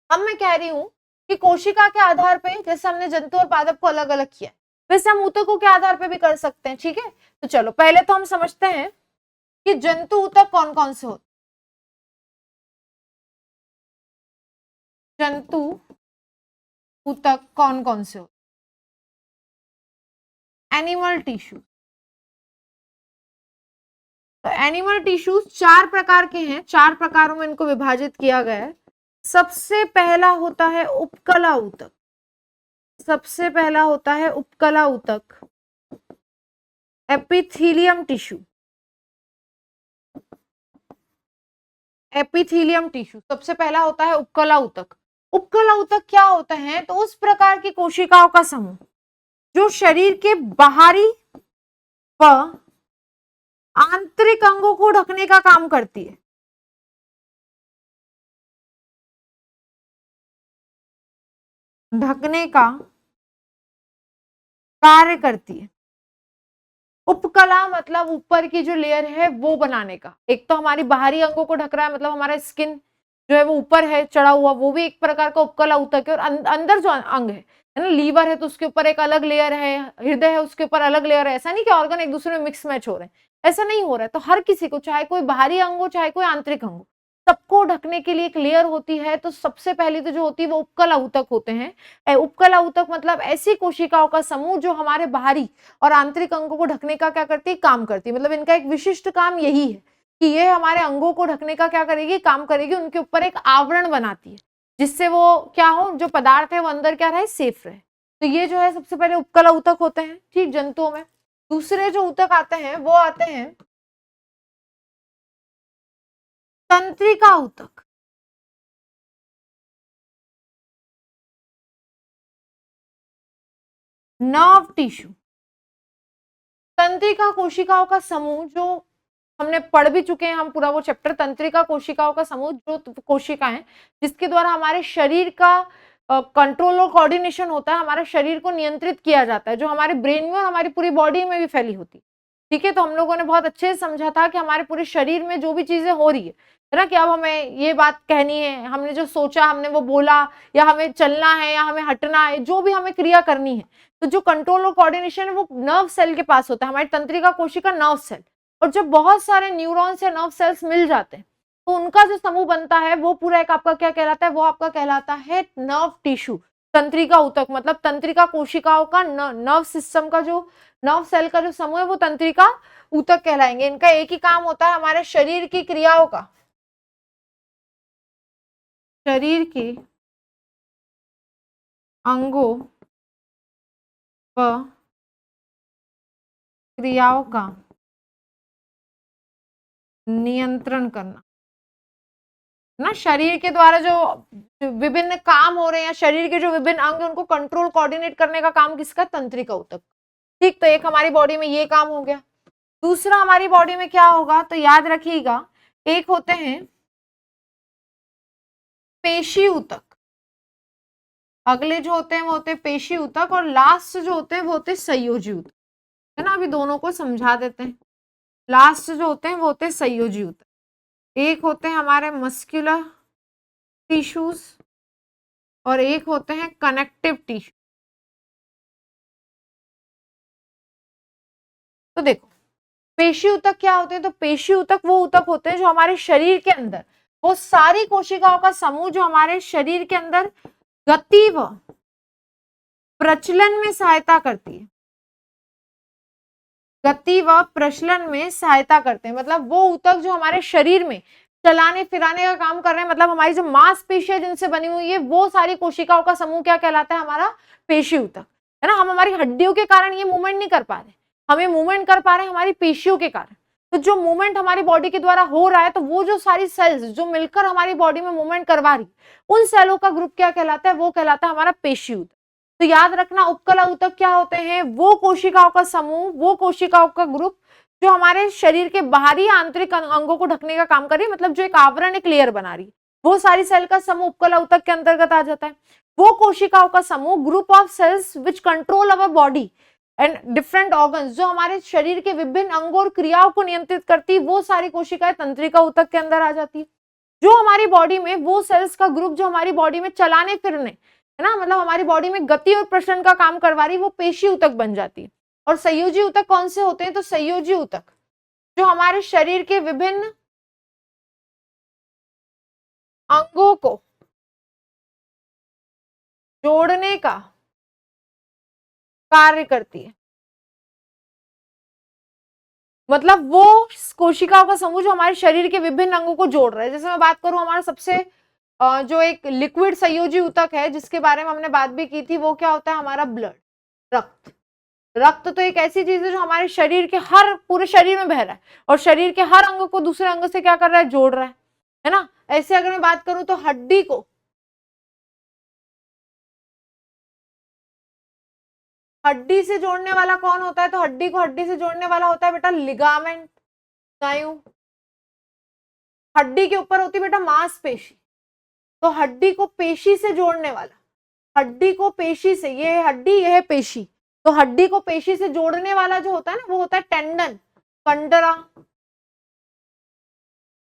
अब मैं कह रही हूं कि कोशिका के आधार पे, जैसे हमने जंतु और पादप को अलग अलग किया, वैसे हम ऊतकों के आधार पे भी कर सकते हैं। ठीक है, तो चलो पहले तो हम समझते हैं कि जंतु ऊतक कौन कौन से होते हैं। जंतु ऊतक कौन कौन से होते हैं? Animal tissue. तो एनिमल टिश्यूज 4 प्रकार के हैं, 4 प्रकारों में इनको विभाजित किया गया है। सबसे पहला होता है उपकला ऊतक। सबसे पहला होता है उपकला ऊतक, एपिथीलियम टिश्यू। एपिथीलियम टिश्यू सबसे पहला होता है उपकला ऊतक। उपकला ऊतक क्या होता है? तो उस प्रकार की कोशिकाओं का समूह जो शरीर के बाहरी व आंतरिक अंगों को ढकने का काम करती है। ढकने का कार्य करती है। उपकला मतलब ऊपर की जो लेयर है वो बनाने का। एक तो हमारी बाहरी अंगों को ढक रहा है, मतलब हमारा स्किन जो है वो ऊपर है चढ़ा हुआ, वो भी एक प्रकार का उपकला ऊतक है। और अंदर जो अंग है ना, लीवर है तो उसके ऊपर एक अलग लेयर है, हृदय है उसके ऊपर अलग लेयर है। ऐसा नहीं कि ऑर्गन एक दूसरे में मिक्स मैच हो रहे हैं, ऐसा नहीं हो रहा है। तो हर किसी को, चाहे कोई बाहरी अंग हो चाहे कोई आंतरिक अंग हो, सबको ढकने के लिए एक लेयर होती है। तो सबसे पहली तो जो होती है वो उपकला ऊतक होते हैं। उपकला ऊतक मतलब ऐसी कोशिकाओं का समूह जो हमारे बाहरी और आंतरिक अंगों को ढकने का क्या करती है? काम करती है। मतलब इनका एक विशिष्ट काम यही है कि ये हमारे अंगों को ढकने का क्या करेगी? काम करेगी। उनके ऊपर एक आवरण बनाती है जिससे वो क्या हो, जो पदार्थ है वो अंदर क्या रहे? सेफ रहे। तो ये जो है सबसे पहले उपकला ऊतक होते हैं, ठीक, जंतुओं में। दूसरे जो ऊतक आते हैं वो आते हैं तंत्रिका ऊतक। Nerve tissue. तंत्रिका कोशिकाओं का समूह जो हमने पढ़ भी चुके हैं, हम पूरा वो चैप्टर, तंत्रिका कोशिकाओं का समूह, जो कोशिकाएं जिसके द्वारा हमारे शरीर का कंट्रोल और कोऑर्डिनेशन होता है, हमारे शरीर को नियंत्रित किया जाता है, जो हमारे ब्रेन में और हमारी पूरी बॉडी में भी फैली होती है। ठीक है, तो हम लोगों ने बहुत अच्छे से समझा था कि हमारे पूरे शरीर में जो भी चीजें हो रही है ना, कि अब हमें ये बात कहनी है, हमने जो सोचा हमने वो बोला, या हमें चलना है या हमें हटना है, जो भी हमें क्रिया करनी है, तो जो कंट्रोल और कोऑर्डिनेशन है वो नर्व सेल के पास होता है, हमारी तंत्रिका कोशिका नर्व सेल। और जब बहुत सारे न्यूरॉन्स या नर्व सेल्स मिल जाते हैं तो उनका जो समूह बनता है वो पूरा एक आपका क्या कहलाता है? वो आपका कहलाता है नर्व टिश्यू। तंत्रिका ऊतक मतलब तंत्रिका कोशिकाओं का नर्व सिस्टम का जो नर्व सेल का जो समूह है वो तंत्रिका ऊतक कहलाएंगे। इनका एक ही काम होता है हमारे शरीर की क्रियाओं का, शरीर के अंगों व क्रियाओं का नियंत्रण करना ना। शरीर के द्वारा जो विभिन्न काम हो रहे हैं, शरीर के जो विभिन्न अंग उनको कंट्रोल कोऑर्डिनेट करने का काम किसका? तंत्रिका ऊतक। ठीक, तो एक हमारी बॉडी में ये काम हो गया। दूसरा हमारी बॉडी में क्या होगा? तो याद रखिएगा, एक होते हैं पेशी ऊतक, अगले जो होते हैं वो होते हैं पेशी ऊतक, और लास्ट जो होते हैं वो होते हैं संयोजी ऊतक, है ना। अभी दोनों को समझा देते हैं। लास्ट जो होते हैं वो होते हैं संयोजी ऊतक। एक होते हैं हमारे मस्कुलर टिश्यूज और एक होते हैं कनेक्टिव टिश्यू। तो देखो पेशी ऊतक क्या होते हैं? तो पेशी ऊतक वो ऊतक होते हैं जो हमारे शरीर के अंदर वो सारी कोशिकाओं का समूह जो हमारे शरीर के अंदर गति व प्रचलन में सहायता करती है, गति व प्रचलन में सहायता करते हैं। मतलब वो ऊतक जो हमारे शरीर में चलाने फिराने का काम कर रहे हैं, मतलब हमारी जो मांसपेशियां जिनसे बनी हुई है वो सारी कोशिकाओं का समूह क्या कहलाता है? हमारा पेशी ऊतक, है ना। हम हमारी हड्डियों के कारण ये मूवमेंट नहीं कर पा रहे, हमें मूवमेंट कर पा रहे हैं हमारी पेशियों के कारण। तो जो मूवमेंट हमारी बॉडी के द्वारा हो रहा है, तो वो जो सारी सेल्स जो मिलकर हमारी बॉडी में मूवमेंट करवा रही, उन सेलों का ग्रुप क्या कहलाता है? वो कहलाता है हमारा पेशी ऊतक। तो याद रखना, उपकला ऊतक क्या होते हैं? वो कोशिकाओं का समूह, वो कोशिकाओं का ग्रुप जो हमारे शरीर के बाहरी आंतरिक अंगों को ढकने का काम कर रही है, मतलब जो एक आवरण, एक लेयर बना रही है, वो सारी सेल का समूह उपकला ऊतक के अंतर्गत आ जाता है। वो कोशिकाओं का समूह, group of cells which control our body and different organs, जो हमारे शरीर के विभिन्न अंगों और क्रियाओं को नियंत्रित करती है, वो सारी कोशिकाएं तंत्रिका ऊतक के अंदर आ जाती है। जो हमारी बॉडी में वो सेल्स का ग्रुप जो हमारी बॉडी में चलाने फिरने, है ना, मतलब हमारी बॉडी में गति और प्रसरण का काम करवा रही, वो पेशी ऊतक बन जाती है। और संयोजी ऊतक कौन से होते हैं? तो संयोजी ऊतक जो हमारे शरीर के विभिन्न अंगों को जोड़ने का कार्य करती है। मतलब वो कोशिकाओं का समूह जो हमारे शरीर के विभिन्न अंगों को जोड़ रहा है। जैसे मैं बात करूं, हमारा सबसे जो एक लिक्विड संयोजी ऊतक है जिसके बारे में हमने बात भी की थी, वो क्या होता है? हमारा ब्लड, रक्त। रक्त तो एक ऐसी चीज है जो हमारे शरीर के पूरे शरीर में बह रहा है और शरीर के हर अंग को दूसरे अंग से क्या कर रहा है? जोड़ रहा है ना। ऐसे अगर मैं बात करूं तो हड्डी को हड्डी से जोड़ने वाला कौन होता है? तो हड्डी को हड्डी से जोड़ने वाला होता है बेटा लिगामेंट, स्नायु। हड्डी के ऊपर होती है बेटा मांसपेशी। तो हड्डी को पेशी से जोड़ने वाला, हड्डी को पेशी से, ये है हड्डी, ये है पेशी, तो हड्डी को पेशी से जोड़ने वाला जो होता है ना, वो होता है टेंडन, कंडरा।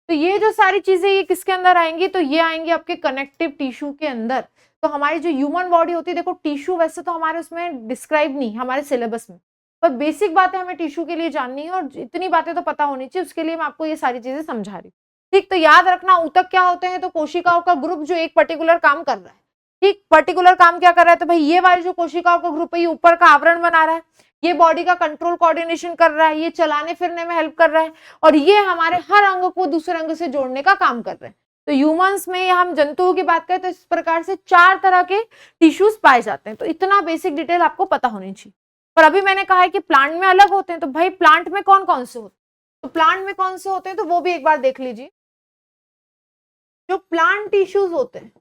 तो ये जो सारी चीजें ये किसके अंदर आएंगी? तो ये आएंगी आपके कनेक्टिव टिश्यू के अंदर। तो हमारी जो ह्यूमन बॉडी होती है, देखो टिश्यू वैसे तो हमारे उसमें डिस्क्राइब नहीं हमारे सिलेबस में, पर बेसिक बातें हमें टिश्यू के लिए जाननी है और इतनी बातें तो पता होनी चाहिए, उसके लिए मैं आपको ये सारी चीजें समझा रही हूँ। ठीक, तो याद रखना ऊतक क्या होते हैं? तो कोशिकाओं का ग्रुप जो एक पर्टिकुलर काम कर रहा है। ठीक, पर्टिकुलर काम क्या कर रहा है? तो भाई ये वाली जो कोशिकाओं का ग्रुप है, ये ऊपर का आवरण बना रहा है, ये बॉडी का कंट्रोल कोऑर्डिनेशन कर रहा है, ये चलाने फिरने में हेल्प कर रहा है, और ये हमारे हर अंग को दूसरे अंग से जोड़ने का काम कर रहे हैं। तो ह्यूमंस में या हम जंतुओं की बात करें तो इस प्रकार से 4 तरह के टिश्यूज पाए जाते हैं। तो इतना बेसिक डिटेल आपको पता होनी चाहिए। पर अभी मैंने कहा है कि प्लांट में अलग होते हैं, तो भाई प्लांट में कौन कौन से होते हैं? तो प्लांट में कौन से होते हैं तो वो भी एक बार देख लीजिए। जो प्लांट टिश्यूज होते हैं,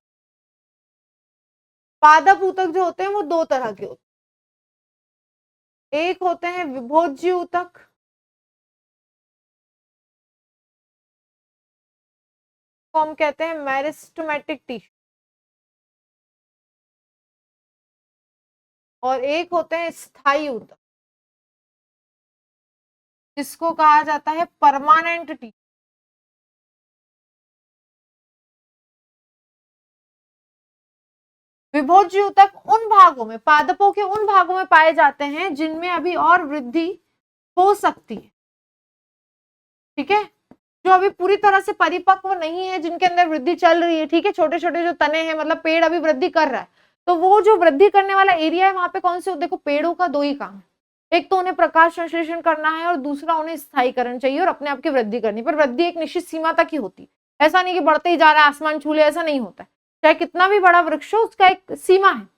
पादप ऊतक जो होते हैं, वो 2 तरह के होते हैं। एक होते हैं विभोज्य ऊतक, को हम कहते हैं मेरिस्टेमेटिक टिश्यू, और एक होते हैं स्थायी ऊतक जिसको कहा जाता है परमानेंट टिश्यू। विभोज्य ऊतक उन भागों में, पादपों के उन भागों में पाए जाते हैं जिनमें अभी और वृद्धि हो सकती है। ठीक है, जो अभी पूरी तरह से परिपक्व नहीं है, जिनके अंदर वृद्धि चल रही है। ठीक है, छोटे छोटे जो तने हैं, मतलब पेड़ अभी वृद्धि कर रहा है, तो वो जो वृद्धि करने वाला एरिया है, वहां पे कौन से? देखो पेड़ों का 2 ही काम है, एक तो उन्हें प्रकाश संश्लेषण करना है और दूसरा उन्हें स्थायीकरण चाहिए और अपने आप की वृद्धि करनी। पर वृद्धि एक निश्चित सीमा तक ही होती है, ऐसा नहीं कि बढ़ते ही जा रहा है आसमान छू ले, ऐसा नहीं होता है। चाहे कितना भी बड़ा वृक्ष हो, उसका एक सीमा है।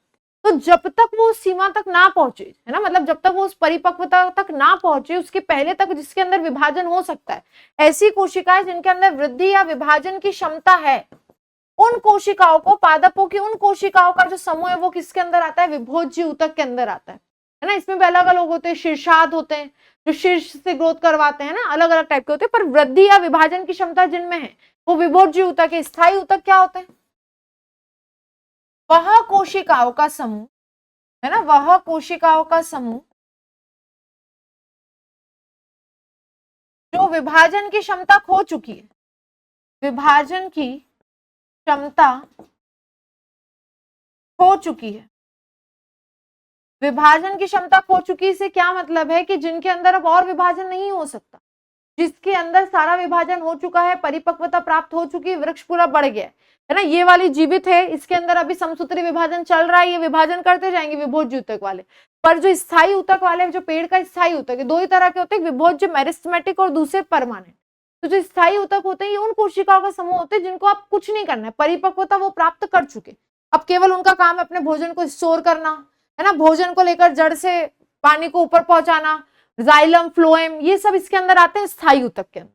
तो जब तक वो उस सीमा तक ना पहुंचे, है ना, मतलब जब तक वो उस परिपक्वता तक ना पहुंचे, उसके पहले तक जिसके अंदर विभाजन हो सकता है, ऐसी कोशिकाएं जिनके अंदर वृद्धि या विभाजन की क्षमता है, उन कोशिकाओं को, पादपों की उन कोशिकाओं का जो समूह है, वो किसके अंदर आता है? विभोज्य ऊतक के अंदर आता है ना। इसमें भी अलग अलग होते हैं, शीर्षाद होते हैं जो शीर्ष से ग्रोथ करवाते हैं ना, अलग अलग टाइप के होते हैं, पर वृद्धि या विभाजन की क्षमता जिनमें है वो विभोज्य ऊतक है। स्थायी ऊतक क्या होते हैं? वह कोशिकाओं का समूह, है ना, वह कोशिकाओं का समूह जो विभाजन की क्षमता खो चुकी है, विभाजन की क्षमता खो चुकी है। विभाजन की क्षमता खो चुकी से क्या मतलब है? कि जिनके अंदर अब और विभाजन नहीं हो सकता, जिसके अंदर सारा विभाजन हो चुका है, परिपक्वता प्राप्त हो चुकी है, वृक्ष पूरा बढ़ गया है ना। ये वाली जीवित है, इसके अंदर अभी समसूत्री विभाजन चल रहा है, ये विभाजन करते जाएंगे विभोज्य ऊतक वाले। पर जो स्थायी ऊतक वाले, जो पेड़ का स्थायी ऊतक है, 2 ही तरह के होते हैं, विभोज्य मेरिस्टेमेटिक और दूसरे परमानेंट। तो जो स्थायी ऊतक होते हैं, ये उन कोशिकाओं का समूह होते हैं जिनको आप कुछ नहीं करना है, परिपक्वता वो प्राप्त कर चुके, अब केवल उनका काम है अपने भोजन को स्टोर करना, है ना, भोजन को लेकर जड़ से पानी को ऊपर पहुंचाना, जाइलम, फ्लोएम, ये सब इसके अंदर आते हैं स्थायी ऊतक के अंदर।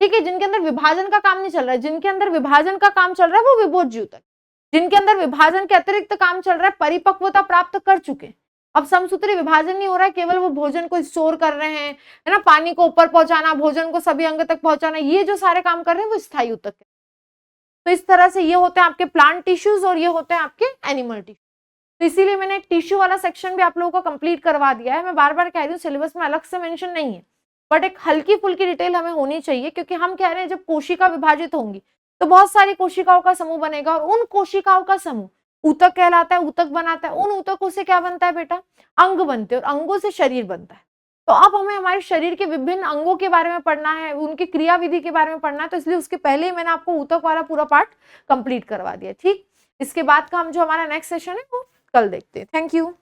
ठीक है, जिनके अंदर विभाजन का काम नहीं चल रहा है, जिनके अंदर विभाजन का काम चल रहा है वो विभोज्य ऊतक, जिनके अंदर विभाजन के अतिरिक्त काम चल रहा है, परिपक्वता प्राप्त कर चुके, अब समसूत्री विभाजन नहीं हो रहा है, केवल वो भोजन को स्टोर कर रहे हैं, है ना, पानी को ऊपर पहुंचाना, भोजन को सभी अंग तक पहुंचाना, ये जो सारे काम कर रहे हैं वो स्थायी ऊतक है। तो इस तरह से ये होते हैं आपके प्लांट टिश्यूज और ये होते हैं आपके एनिमल टिश्यू। तो इसीलिए मैंने एक टिश्यू वाला सेक्शन भी आप लोगों को कंप्लीट करवा दिया है। मैं बार बार कह रही हूँ, सिलेबस में अलग से मेंशन नहीं है, बट एक हल्की फुल्की डिटेल हमें होनी चाहिए, क्योंकि हम कह रहे हैं जब कोशिका विभाजित होंगी तो बहुत सारी कोशिकाओं का समूह बनेगा और उन कोशिकाओं का समूह ऊतक कहलाता है, ऊतक बनाता है। उन ऊतकों से क्या बनता है बेटा? अंग बनते हैं और अंगों से शरीर बनता है। तो अब हमें हमारे शरीर के विभिन्न अंगों के बारे में पढ़ना है, उनकी क्रियाविधि के बारे में पढ़ना है, तो इसलिए उसके पहले ही मैंने आपको ऊतक वाला पूरा पार्ट कंप्लीट करवा दिया। ठीक, इसके बाद का हम जो हमारा नेक्स्ट सेशन है वो कल देखते हैं। Thank you.